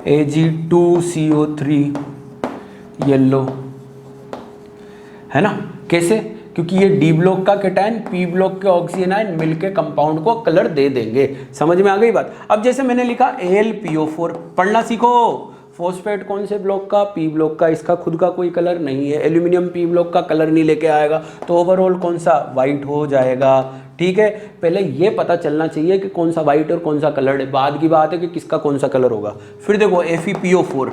Ag2CO3 yellow, है ना। कैसे? क्योंकि ये डी ब्लॉक का कैटायन पी ब्लॉक के ऑक्सीजन आयन मिलके कंपाउंड को कलर दे देंगे। समझ में आ गई बात। अब जैसे मैंने लिखा AlPO4, पढ़ना सीखो। फॉस्फेट कौन से ब्लॉक का? पी ब्लॉक का। इसका खुद का कोई कलर नहीं है, एल्यूमिनियम पी ब्लॉक का कलर नहीं लेके आएगा, तो ओवरऑल कौन सा? वाइट हो जाएगा, ठीक है। पहले ये पता चलना चाहिए कि कौन सा वाइट और कौन सा कलर्ड है, बाद की बात है कि किसका कौन सा कलर होगा। फिर देखो FePO4,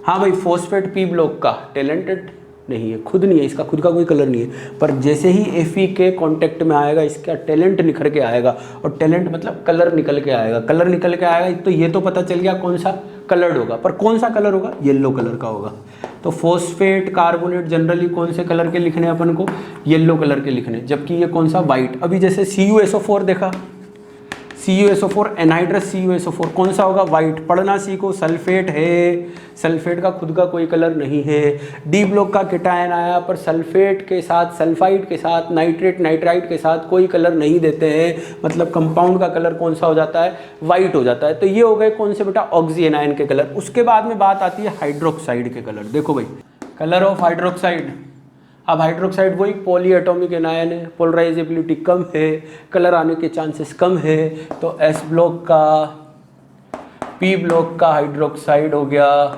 हाँ भाई फॉस्फेट पी ब्लॉक का टैलेंटेड नहीं है, खुद नहीं है, इसका खुद का कोई कलर नहीं है, पर जैसे ही Fe के कांटेक्ट में आएगा इसका टैलेंट निखर के आएगा, और टैलेंट मतलब कलर निकल के आएगा। कलर निकल के आएगा तो ये तो पता चल गया कौन सा कलर्ड होगा, पर कौन सा कलर होगा? येलो कलर का होगा। तो फॉस्फेट कार्बोनेट जनरली कौन से कलर के लिखने हैं अपन को? येलो कलर के लिखने, जबकि ये कौन सा? वाइट। अभी जैसे CuSO4 देखा, CuSO4 एनहाइड्रस CuSO4 कौन सा होगा? वाइट। पढ़ना सीखो। सल्फेट है, सल्फेट का खुद का कोई कलर नहीं है। डी ब्लॉक का कैटायन आया, पर सल्फेट के साथ, सल्फाइड के साथ, नाइट्रेट नाइट्राइड के साथ कोई कलर नहीं देते हैं, मतलब कंपाउंड का कलर कौन सा हो जाता है? वाइट हो जाता है। तो ये हो गए कौन से बेटा? ऑक्सीजन आयन के कलर। उसके बाद में बात आती है हाइड्रोक्साइड के कलर। देखो भाई, कलर ऑफ हाइड्रोक्साइड। अब हाइड्रोक्साइड वही पॉली एटॉमिक एनायन है, पोलराइजेबिलिटी कम है, कलर आने के चांसेस कम है, तो S ब्लॉक का, P ब्लॉक का हाइड्रोक्साइड हो गया,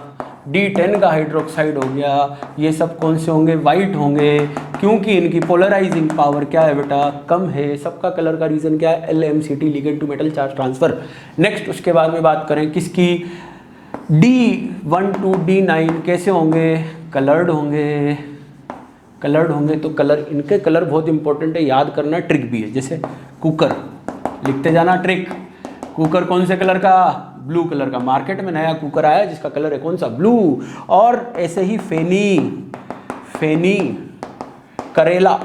D10 का हाइड्रोक्साइड हो गया, ये सब कौन से होंगे? वाइट होंगे, क्योंकि इनकी पोलराइजिंग पावर क्या है बेटा? कम है। सबका कलर का रीज़न क्या है? LMCT, ligand to metal charge transfer. Next उसके बाद में बात करें किसकी? D1 to D9 कैसे होंगे? कलर्ड होंगे। कलर्ड होंगे तो कलर, इनके कलर बहुत इंपॉर्टेंट है, याद करना। ट्रिक भी है, जैसे कुकर, लिखते जाना ट्रिक। कुकर कौन से कलर का? ब्लू कलर का। मार्केट में नया कुकर आया जिसका कलर है कौन सा? ब्लू। और ऐसे ही फेनी, करेला,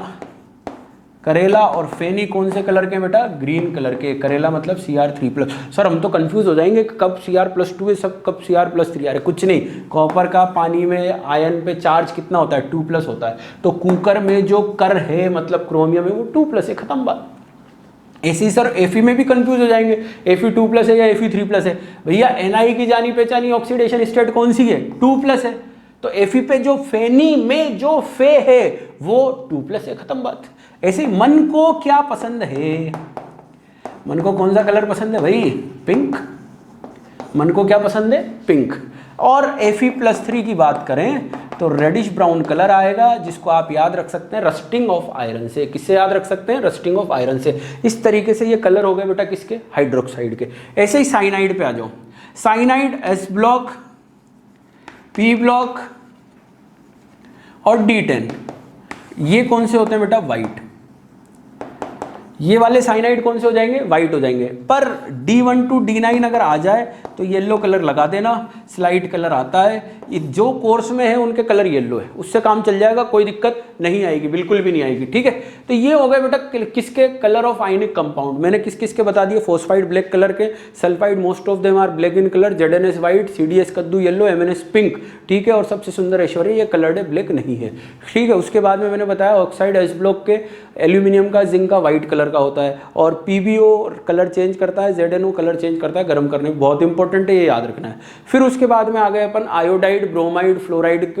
करेला और फेनी कौन से कलर के बेटा? ग्रीन कलर के। करेला मतलब Cr3+। सर हम तो कंफ्यूज हो जाएंगे कब Cr+2 है, सब कब Cr+3। अरे कुछ नहीं, कॉपर का पानी में आयन पे चार्ज कितना होता है? 2+ होता है। तो कुकर में जो कर है मतलब क्रोमियम है वो 2+ है, खत्म बात। ऐसे ही सर Fe में भी कंफ्यूज हो जाएंगे, Fe2+ है या Fe3+ है। भैया Na की जानी पहचानी ऑक्सीडेशन स्टेट कौन सी है? 2+ है। तो Fe पे जो फेनी में जो फे है वो 2+ है, खत्म बात। ऐसे मन को क्या पसंद है? मन को कौन सा कलर पसंद है भाई? पिंक। मन को क्या पसंद है? पिंक। और Fe+3 की बात करें तो रेडिश ब्राउन कलर आएगा, जिसको आप याद रख सकते हैं रस्टिंग ऑफ आयरन से। किससे याद रख सकते हैं? रस्टिंग ऑफ आयरन से। इस तरीके से ये कलर हो गए बेटा किसके? हाइड्रोक्साइड के। ऐसे ही साइनाइड पे आ जाओ। Cyanide S block, P block और D10, ये कौन से होते हैं बेटा? वाइट। ये वाले साइनाइड कौन से हो जाएंगे? वाइट हो जाएंगे। पर D1 to D9 अगर आ जाए तो येलो कलर लगा देना, स्लाइट कलर आता है। ये जो कोर्स में है उनके कलर येलो है, उससे काम चल जाएगा, कोई दिक्कत नहीं आएगी, बिल्कुल भी नहीं आएगी, ठीक है। तो ये हो गए बेटा किसके? Colour of ionic compound. मैंने किस किस के बता दिए? फॉस्फाइड ब्लैक कलर के, sulphide most of them are black in colour, ZnS white, CDS कद्दू येलो, MnS पिंक, ठीक है। और सबसे सुंदर ऐश्वर्य, ये कलर्ड है, ब्लैक नहीं है, ठीक है। उसके बाद में मैंने बताया ऑक्साइड S ब्लॉक के, एल्यूमिनियम का, जिंक का वाइट कलर का होता है, और PbO कलर चेंज करता है, ZnO कलर चेंज करता है गर्म करने में, बहुत इंपॉर्टेंट है, ये याद रखना है। फिर उसके बाद में आ गए अपन iodide, bromide, fluoride,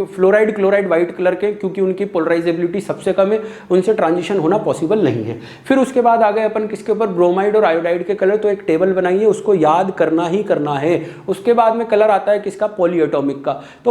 chloride white colour के, क्योंकि उनकी पोलराइजेबिलिटी सबसे कम है, उनसे ट्रांजिशन होना पॉसिबल नहीं है। फिर उसके बाद आ गए अपन किसके ऊपर? ब्रोमाइड और आयोडाइड के कलर। तो एक टेबल बनाइए, उसको याद करना ही करना है। उसके बाद में कलर आता है किसका? पॉलीएटॉमिक का, तो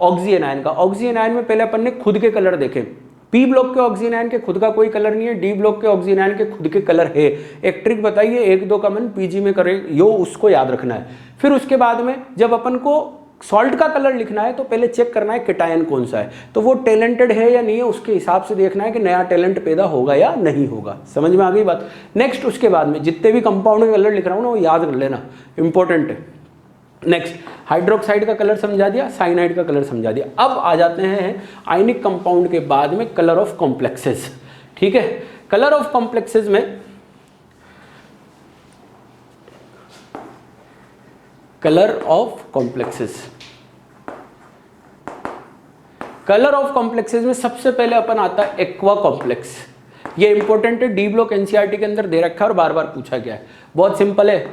ऑक्सीजन आयन का। ऑक्सीजन आयन में पहले अपन ने खुद के कलर देखे। P ब्लॉक के ऑक्सीजन आयन के खुद का कोई कलर नहीं है, D ब्लॉक के ऑक्सीजन आयन के खुद के कलर है। एक ट्रिक बताइए, 1-2 का मन PG में करे यो, उसको याद रखना है। फिर उसके बाद में जब अपन को सॉल्ट का कलर लिखना है तो पहले चेक करना है कैटायन कौन सा है, तो वो टैलेंटेड है या नहीं है, उसके हिसाब से देखना है कि नया टैलेंट पैदा होगा या नहीं होगा। समझ में आ गई बात। नेक्स्ट उसके बाद में जितने भी कंपाउंड के कलर लिख रहा हूँ ना वो याद कर लेना, इंपॉर्टेंट है। नेक्स्ट हाइड्रोक्साइड का कलर समझा दिया, साइनाइड का कलर समझा दिया। अब आ जाते हैं आयनिक कंपाउंड के बाद में कलर ऑफ कॉम्प्लेक्सेस, ठीक है। कलर ऑफ कॉम्प्लेक्सेस में colour of complexes. Colour of complexes में सबसे पहले अपन आता है एक्वा कॉम्प्लेक्स। ये इंपॉर्टेंट है, डी ब्लॉक एनसीईआरटी के अंदर दे रखा है और बार बार पूछा गया है। बहुत सिंपल है,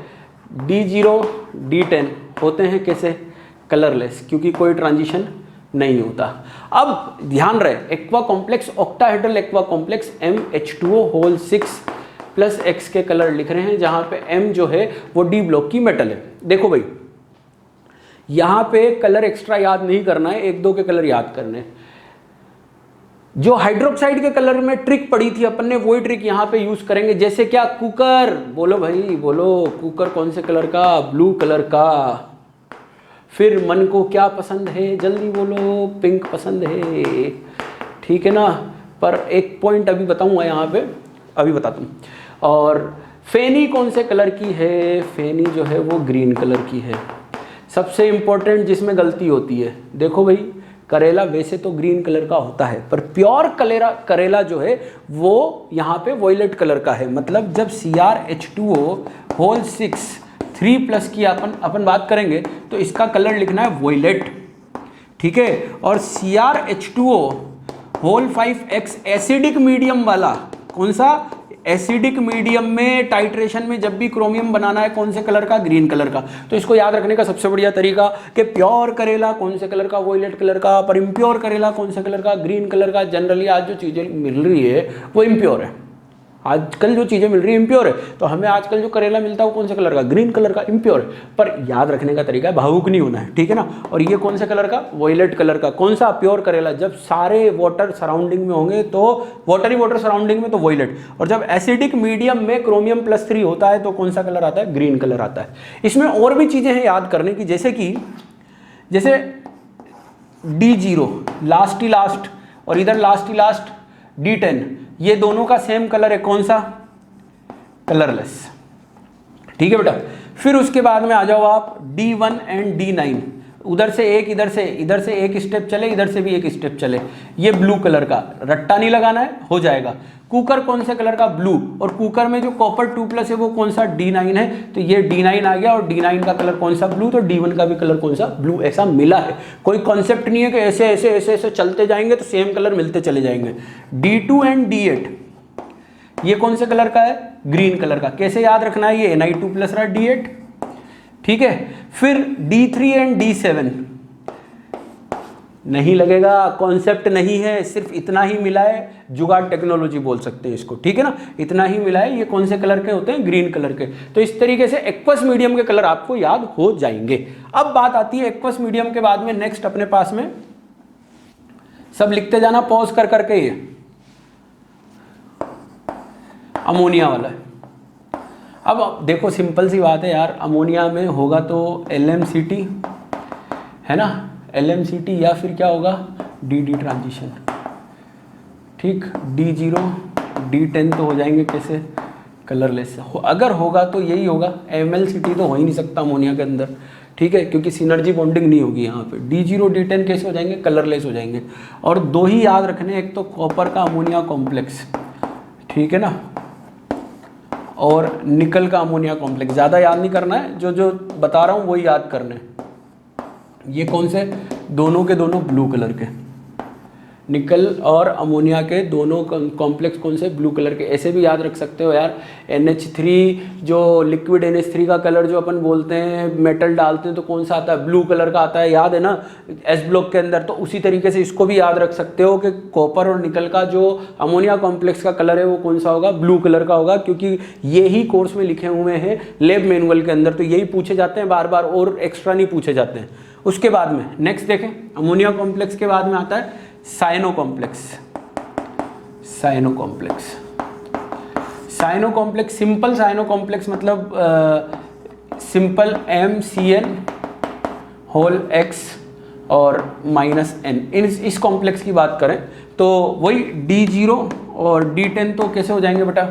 D0 D10 होते हैं कैसे, कलरलेस, क्योंकि कोई ट्रांजिशन नहीं होता। अब ध्यान रहे, aqua complex octahedral aqua complex MH2O whole 6 plus X के कलर लिख रहे हैं, जहां पे M जो है वो डी ब्लॉक की मेटल है। देखो भाई, यहां पे कलर एक्स्ट्रा याद नहीं करना है, एक दो के कलर याद करने हैं। जो हाइड्रोक्साइड के कलर में ट्रिक पड़ी थी अपन ने, वही ट्रिक यहाँ पे यूज करेंगे। जैसे क्या, कुकर, बोलो भाई बोलो, कुकर कौन से कलर का, ब्लू कलर का। फिर मन को क्या पसंद है, जल्दी बोलो, पिंक पसंद है, ठीक है ना। पर एक पॉइंट अभी बताऊंगा यहाँ पे, अभी बताता हूँ। और फेनी कौन से कलर की है, फेनी जो है वो ग्रीन कलर की है। सबसे इंपॉर्टेंट जिसमें गलती होती है, देखो भाई, करेला वैसे तो ग्रीन कलर का होता है, पर प्योर करेला जो है वो यहाँ पे वॉयलेट कलर का है। मतलब जब CrH2O होल 6 3 प्लस की अपन बात करेंगे तो इसका कलर लिखना है वॉयलेट, ठीक है। और CrH2O whole 5X acidic medium वाला, कौन सा, एसिडिक मीडियम में टाइट्रेशन में जब भी क्रोमियम बनाना है, कौन से कलर का, ग्रीन कलर का। तो इसको याद रखने का सबसे बढ़िया तरीका कि प्योर करेला कौन से कलर का, वॉयलेट कलर का, पर इम्प्योर करेला कौन से कलर का, ग्रीन कलर का। जनरली आज जो चीज़ें मिल रही है वो इम्प्योर है, आजकल जो चीज़ें मिल रही है इम्प्योर है। तो हमें आजकल जो करेला मिलता है वो कौन से कलर का, ग्रीन कलर का, इम्प्योर है। पर याद रखने का तरीका है, भावुक नहीं होना है, ठीक है ना। और ये कौन से कलर का, वॉयलेट कलर का। कौन सा, प्योर करेला। जब सारे वाटर सराउंडिंग में होंगे तो वाटर ही वाटर सराउंडिंग में तो वॉयलेट, और जब एसिडिक मीडियम में क्रोमियम +3 होता है तो कौन सा कलर आता है, ग्रीन कलर आता है। इसमें और भी चीज़ें हैं याद करने की, जैसे D0 लास्ट ही लास्ट और इधर लास्ट ही लास्ट D10, ये दोनों का सेम कलर है, कौन सा, कलरलेस, ठीक है बेटा। फिर उसके बाद में आ जाओ आप D1 एंड D9, उधर से एक, इधर से एक स्टेप चले, इधर से भी एक स्टेप चले। ये ब्लू कलर का, रट्टा नहीं लगाना है, हो जाएगा। कुकर कौन से कलर का, ब्लू। और कुकर में जो कॉपर 2+ है वो कौन सा, D9 है, तो ये D9 आ गया। और D9 का कलर कौन सा, ब्लू, तो D1 का भी कलर कौन सा, ब्लू। ऐसा मिला है, कोई कॉन्सेप्ट नहीं है कि ऐसे ऐसे ऐसे ऐसे चलते जाएंगे तो सेम कलर मिलते चले जाएंगे। D2 एंड D8 ये कौन से कलर का है, ग्रीन कलर का। कैसे याद रखना है, ये Ni2+ रहा D8, ठीक है। फिर D3 एंड D7 नहीं लगेगा, कॉन्सेप्ट नहीं है, सिर्फ इतना ही मिला है, जुगाड़ टेक्नोलॉजी बोल सकते हैं इसको, ठीक है ना। इतना ही मिला है, ये कौन से कलर के होते हैं, ग्रीन कलर के। तो इस तरीके से एक्वस मीडियम के कलर आपको याद हो जाएंगे। अब बात आती है एक्वस मीडियम के बाद में, नेक्स्ट अपने पास में सब लिखते जाना पॉज कर करके, ये अमोनिया वाला है। अब देखो सिंपल सी बात है यार, अमोनिया में होगा तो LMCT है ना, LMCT, या फिर क्या होगा, DD ट्रांजिशन, ठीक। D0 D10 तो हो जाएंगे कैसे, कलरलेस। अगर होगा तो यही होगा, MLCT तो हो ही नहीं सकता अमोनिया के अंदर, ठीक है, क्योंकि सिनर्जी बॉन्डिंग नहीं होगी यहाँ पे। D0 D10 कैसे हो जाएंगे, कलरलेस हो जाएंगे। और दो ही याद रखने, एक तो कॉपर का अमोनिया कॉम्प्लेक्स, ठीक है ना, और निकल का अमोनिया कॉम्प्लेक्स। ज़्यादा याद नहीं करना है, जो जो बता रहा हूँ वही याद करने। ये कौन से, दोनों के दोनों ब्लू कलर के, निकल और अमोनिया के दोनों कॉम्प्लेक्स कौन से, ब्लू कलर के। ऐसे भी याद रख सकते हो यार, NH3 जो लिक्विड NH3 का कलर जो अपन बोलते हैं, मेटल डालते हैं तो कौन सा आता है, ब्लू कलर का आता है, याद है ना, S ब्लॉक के अंदर। तो उसी तरीके से इसको भी याद रख सकते हो कि कॉपर और निकल का जो अमोनिया कॉम्प्लेक्स का कलर है वो कौन सा होगा, ब्लू कलर का होगा, क्योंकि ये ही कोर्स में लिखे हुए हैं लैब मैनुअल के अंदर। तो यही पूछे जाते हैं बार बार, और एक्स्ट्रा नहीं पूछे जाते हैं। उसके बाद में नेक्स्ट देखें, अमोनिया कॉम्प्लेक्स के बाद में आता है cyano complex. Cyano complex, cyano complex, simple cyano complex मतलब सिंपल MCN होल X और -N। इस कॉम्प्लेक्स की बात करें तो वही D0 और D10 तो कैसे हो जाएंगे बेटा,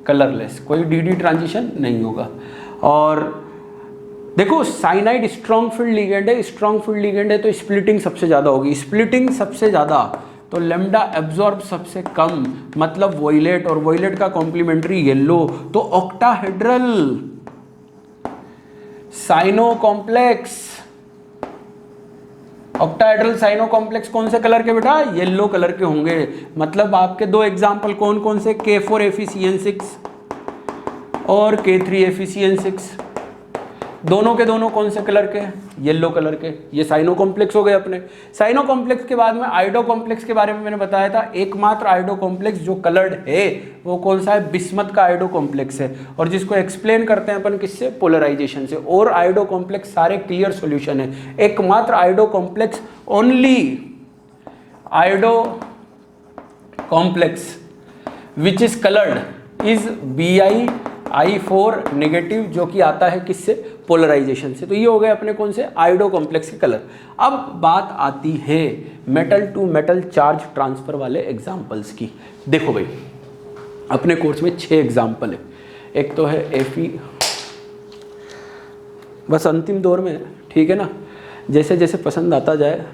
कलरलेस, कोई DD ट्रांजिशन नहीं होगा। और देखो साइनाइड स्ट्रॉन्ग फील्ड लिगेंड है, स्ट्रॉन्ग फील्ड लिगेंड है तो स्प्लिटिंग सबसे ज़्यादा होगी, स्प्लिटिंग सबसे ज़्यादा, तो लेमडा एब्जॉर्ब सबसे कम, मतलब वॉयलेट, और वॉयलेट का कॉम्प्लीमेंट्री येलो, तो octahedral cyano complex. Octahedral cyano complex कौन से कलर के बेटा? येलो कलर के होंगे। मतलब आपके दो एग्जाम्पल कौन कौन से? K4FeCN6 और K3FeCN6, दोनों के दोनों कौन से कलर के? येलो कलर के। ये साइनो कॉम्प्लेक्स हो गए अपने। साइनो कॉम्प्लेक्स के बाद में आयोडो कॉम्प्लेक्स के बारे में मैंने बताया था। एकमात्र आयोडो कॉम्प्लेक्स जो कलर्ड है वो कौन सा है? बिस्मथ का आयोडो कॉम्प्लेक्स है, और जिसको एक्सप्लेन करते हैं अपन किससे? पोलराइजेशन से। और आयोडो कॉम्प्लेक्स सारे क्लियर सॉल्यूशन है। एकमात्र iodo complex, only iodo complex which is coloured is BiI4 negative, जो कि आता है किससे? पोलराइजेशन से। तो ये हो गए अपने कौन से? आयोडो कॉम्प्लेक्स के कलर। अब बात आती है metal to metal charge transfer वाले एग्जांपल्स की। देखो भाई, अपने कोर्स में 6 एग्जांपल है। एक तो है Fe, बस अंतिम दौर में, ठीक है ना? जैसे जैसे पसंद आता जाए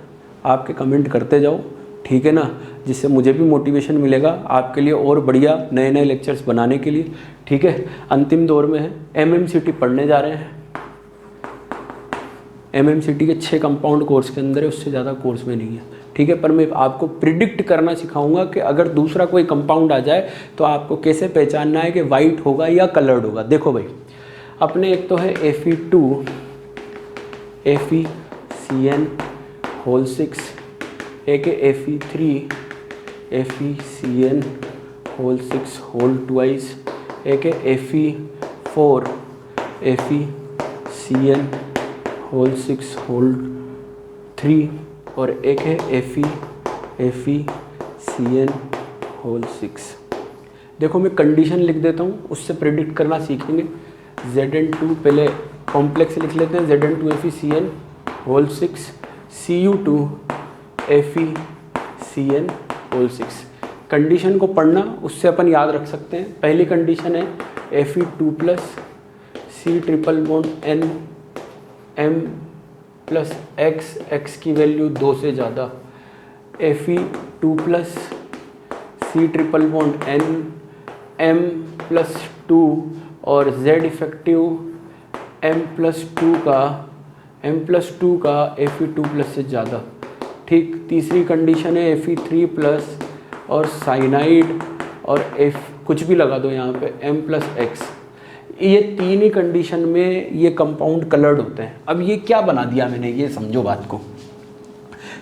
आपके कमेंट करते जाओ, ठीक है ना, जिससे मुझे भी मोटिवेशन मिलेगा आपके लिए और बढ़िया नए नए लेक्चर्स बनाने के लिए, ठीक है। अंतिम दौर में है, MMCT पढ़ने जा रहे हैं। MMCT के 6 कंपाउंड कोर्स के अंदर है, उससे ज़्यादा कोर्स में नहीं है, ठीक है। पर मैं आपको प्रिडिक्ट करना सिखाऊंगा कि अगर दूसरा कोई कंपाउंड आ जाए तो आपको कैसे पहचानना है कि वाइट होगा या कलर्ड होगा। देखो भाई, अपने एक तो है Fe2 FeCN6, एक है Fe3 FeCN6 होल ट्वाइस, एक है Fe4 FeCN6 होल 3, और एक है FeCN6। देखो मैं कंडीशन लिख देता हूँ, उससे प्रेडिक्ट करना सीखेंगे। Zn2 पहले कॉम्प्लेक्स लिख लेते हैं, Zn2 FeCN6 Cu2 FeCN6। Condition को पढ़ना, उससे अपन याद रख सकते हैं। पहली कंडीशन है Fe2+ C triple bond N M plus x की वैल्यू 2 से ज़्यादा, Fe2+ C triple bond N M+2 और Z इफेक्टिव M+2 का Fe2+ से ज़्यादा, ठीक। तीसरी कंडीशन है Fe3+ और साइनाइड और F कुछ भी लगा दो यहाँ पे M+X। ये तीन ही कंडीशन में ये कंपाउंड कलर्ड होते हैं। अब ये क्या बना दिया मैंने, ये समझो बात को।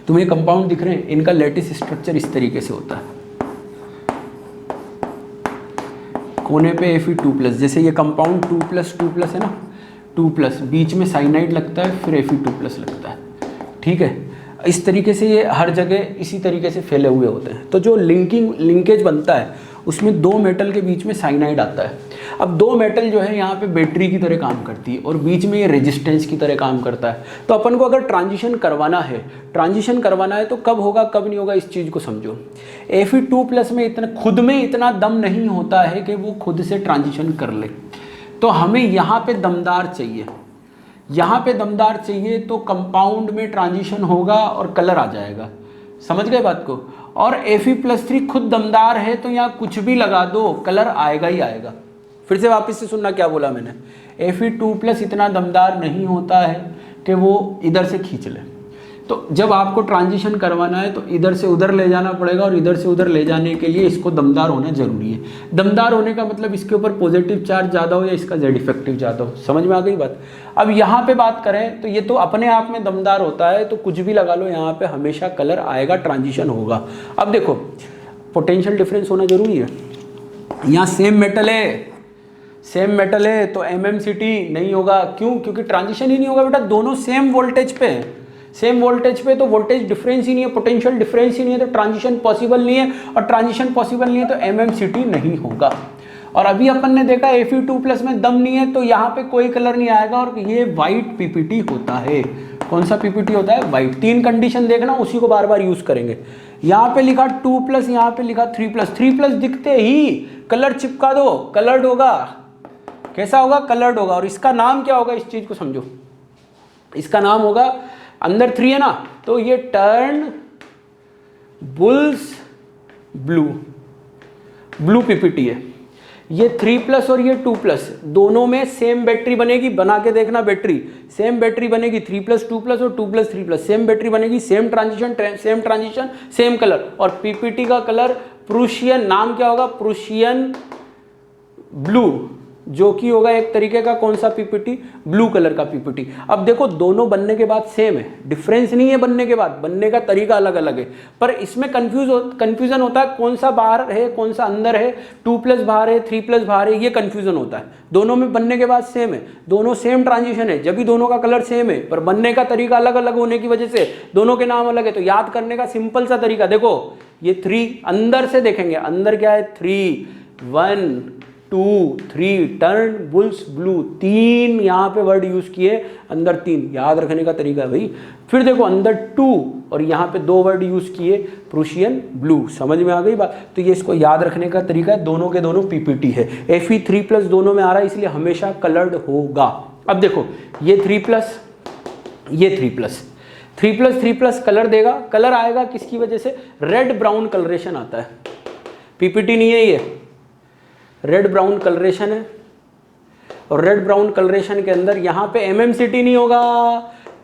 तुम्हें कंपाउंड दिख रहे हैं, इनका लैटिस स्ट्रक्चर इस तरीके से होता है। कोने पे Fe2+, जैसे ये कंपाउंड 2+2+ है ना, 2+, बीच में साइनाइड लगता है, फिर Fe2+ लगता है, ठीक है। इस तरीके से ये हर जगह इसी तरीके से फैले हुए होते हैं। तो जो लिंकेज बनता है उसमें 2 मेटल के बीच में साइनाइड आता है। अब 2 मेटल जो है यहाँ पे बैटरी की तरह काम करती है और बीच में ये रेजिस्टेंस की तरह काम करता है। तो अपन को अगर ट्रांजिशन करवाना है तो कब होगा कब नहीं होगा, इस चीज़ को समझो। Fe2+ में खुद में इतना दम नहीं होता है कि वो खुद से ट्रांजिशन कर ले, तो हमें यहाँ पे दमदार चाहिए, तो कंपाउंड में ट्रांजिशन होगा और कलर आ जाएगा। समझ गए बात को। और Fe+3 खुद दमदार है, तो यहाँ कुछ भी लगा दो कलर आएगा ही आएगा। फिर से वापस से सुनना क्या बोला मैंने। Fe2+ इतना दमदार नहीं होता है कि वो इधर से खींच ले। तो जब आपको ट्रांजिशन करवाना है तो इधर से उधर ले जाना पड़ेगा, और इधर से उधर ले जाने के लिए इसको दमदार होना जरूरी है। दमदार होने का मतलब इसके ऊपर पॉजिटिव चार्ज ज़्यादा हो या इसका Z इफेक्टिव ज़्यादा हो। समझ में आ गई बात। अब यहाँ पे बात करें तो ये तो अपने आप में दमदार होता है, तो कुछ भी लगा लो यहाँ पे हमेशा कलर आएगा, ट्रांजिशन होगा। अब देखो पोटेंशियल डिफरेंस होना जरूरी है। यहाँ सेम मेटल है तो MMCT नहीं होगा। क्यों? क्योंकि ट्रांजिशन ही नहीं होगा बेटा, दोनों सेम वोल्टेज पे हैं। तो वोल्टेज डिफरेंस ही नहीं है, पोटेंशियल डिफरेंस ही नहीं है, तो ट्रांजिशन पॉसिबल नहीं है, और ट्रांजिशन पॉसिबल नहीं है तो MMCT नहीं होगा। और अभी अपन ने देखा Fe2+ में दम नहीं है, तो यहाँ पे कोई कलर नहीं आएगा, और ये वाइट PPT होता है। कौन सा PPT होता है? वाइट। 3 कंडीशन देखना, उसी को बार बार यूज करेंगे। यहाँ पे लिखा 2+, यहाँ पे लिखा 3+, दिखते ही कलर चिपका दो, कलर्ड होगा। कैसा होगा? कलर्ड होगा। और इसका नाम क्या होगा, इस चीज को समझो। इसका नाम होगा, अंदर 3 है ना, तो ये टर्न बुल्स ब्लू PPT है। ये 3+ और ये 2+, दोनों में सेम बैटरी बनेगी, बना के देखना बैटरी, सेम बैटरी बनेगी 3+, 2+ और 2+, 3+, सेम बैटरी बनेगी, सेम ट्रांजिशन सेम कलर। और पीपीटी का कलर प्रूशियन, नाम क्या होगा, प्रूशियन ब्लू, जो कि होगा एक तरीके का कौन सा पीपीटी, ब्लू कलर का पीपीटी। अब देखो दोनों बनने के बाद सेम है, डिफरेंस नहीं है बनने के बाद, बनने का तरीका अलग अलग है, पर इसमें कंफ्यूजन होता है कौन सा बाहर है कौन सा अंदर है, 2+ बाहर है 3+ बाहर है, ये कंफ्यूजन होता है। दोनों में बनने के बाद सेम है, दोनों सेम ट्रांजिशन है, जब भी दोनों का कलर सेम है, पर बनने का तरीका अलग अलग होने की वजह से दोनों के नाम अलग है। तो याद करने का सिंपल सा तरीका देखो, ये 3 अंदर से देखेंगे, अंदर क्या है 3, 1 2 3, टर्न बुल्स ब्लू, 3 यहाँ पे वर्ड यूज किए, अंदर 3, याद रखने का तरीका है भाई। फिर देखो अंदर 2 और यहाँ पे 2 वर्ड यूज किए, प्रूशियन ब्लू, समझ में आ गई बात। तो ये इसको याद रखने का तरीका है, दोनों के दोनों पीपीटी है, Fe3+ दोनों में आ रहा है, इसलिए हमेशा कलर्ड होगा। अब देखो ये 3+, ये 3+, कलर देगा, कलर आएगा किसकी वजह से, रेड ब्राउन कलरेशन आता है, पीपीटी नहीं है ये, रेड ब्राउन कलरेशन है। और रेड ब्राउन कलरेशन के अंदर यहाँ पे एमएमसीटी नहीं होगा,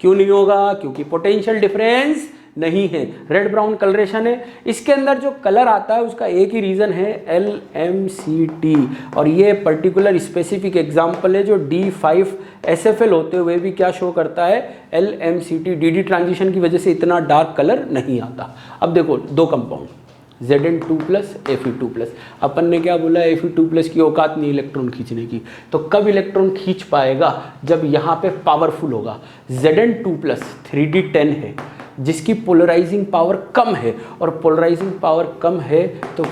क्यों नहीं होगा, क्योंकि पोटेंशियल डिफरेंस नहीं है, रेड ब्राउन कलरेशन है। इसके अंदर जो कलर आता है उसका एक ही रीज़न है, LMCT, और ये पर्टिकुलर स्पेसिफिक एग्जाम्पल है जो D5 SFL होते हुए भी क्या शो करता है, LMCT, DD ट्रांजिशन की वजह से इतना डार्क कलर नहीं आता। अब देखो दो कंपाउंड Zn2+, Fe2+, अपन ने क्या बोला, Fe2+ की औकात नहीं इलेक्ट्रॉन खींचने की, तो कब इलेक्ट्रॉन खींच पाएगा, जब यहाँ पे पावरफुल होगा। Zn2+ 3d10 है, जिसकी पोलराइजिंग पावर कम है, और पोलराइजिंग पावर कम है तो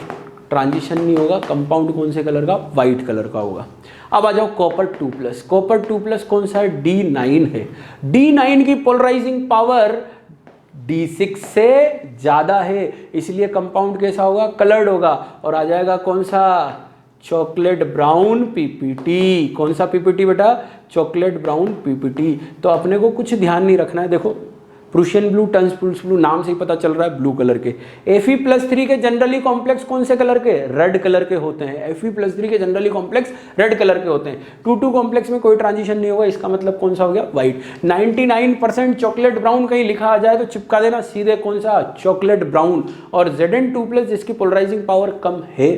ट्रांजिशन नहीं होगा, कंपाउंड कौन से कलर का, वाइट कलर का होगा। अब आ जाओ कॉपर 2+, कौन सा है, D9 है, D9 की पोलराइजिंग पावर D6 से ज़्यादा है, इसलिए कंपाउंड कैसा होगा, कलर्ड होगा, और आ जाएगा कौन सा, चॉकलेट ब्राउन पीपीटी। कौन सा पीपीटी बेटा, चॉकलेट ब्राउन पीपीटी। तो अपने को कुछ ध्यान नहीं रखना है, देखो प्रूशियन ब्लू, टंस ब्लू, नाम से ही पता चल रहा है ब्लू कलर के। Fe+3 के जनरली कॉम्प्लेक्स कौन से कलर के, रेड कलर के होते हैं, Fe+3 के जनरली कॉम्प्लेक्स रेड कलर के होते हैं। 2 कॉम्प्लेक्स में कोई ट्रांजिशन नहीं होगा, इसका मतलब कौन सा हो गया, व्हाइट। 99% चॉकलेट ब्राउन कहीं लिखा आ जाए तो चिपका देना सीधे कौन सा, चॉकलेट ब्राउन। और Zn2+ जिसकी पोलराइजिंग पावर कम है,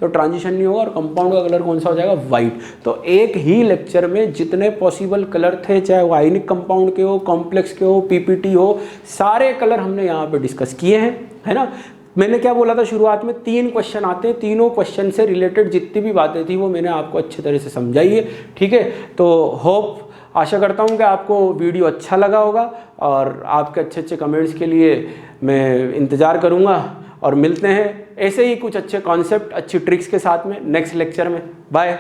तो ट्रांजिशन नहीं होगा, और कंपाउंड का कलर कौन सा हो जाएगा, व्हाइट। तो एक ही लेक्चर में जितने पॉसिबल कलर थे, चाहे वो आयनिक कंपाउंड के हो, कॉम्प्लेक्स के हो, पीपीटी हो, सारे कलर हमने यहाँ पे डिस्कस किए हैं, है ना। मैंने क्या बोला था शुरुआत में, 3 क्वेश्चन आते हैं, तीनों क्वेश्चन से रिलेटेड जितनी भी बातें थी वो मैंने आपको अच्छी तरह से समझाई है, ठीक है। तो आशा करता हूँ कि आपको वीडियो अच्छा लगा होगा, और आपके अच्छे कमेंट्स के लिए मैं इंतज़ार करूँगा, और मिलते हैं ऐसे ही कुछ अच्छे कॉन्सेप्ट, अच्छी ट्रिक्स के साथ में नेक्स्ट लेक्चर में। बाय।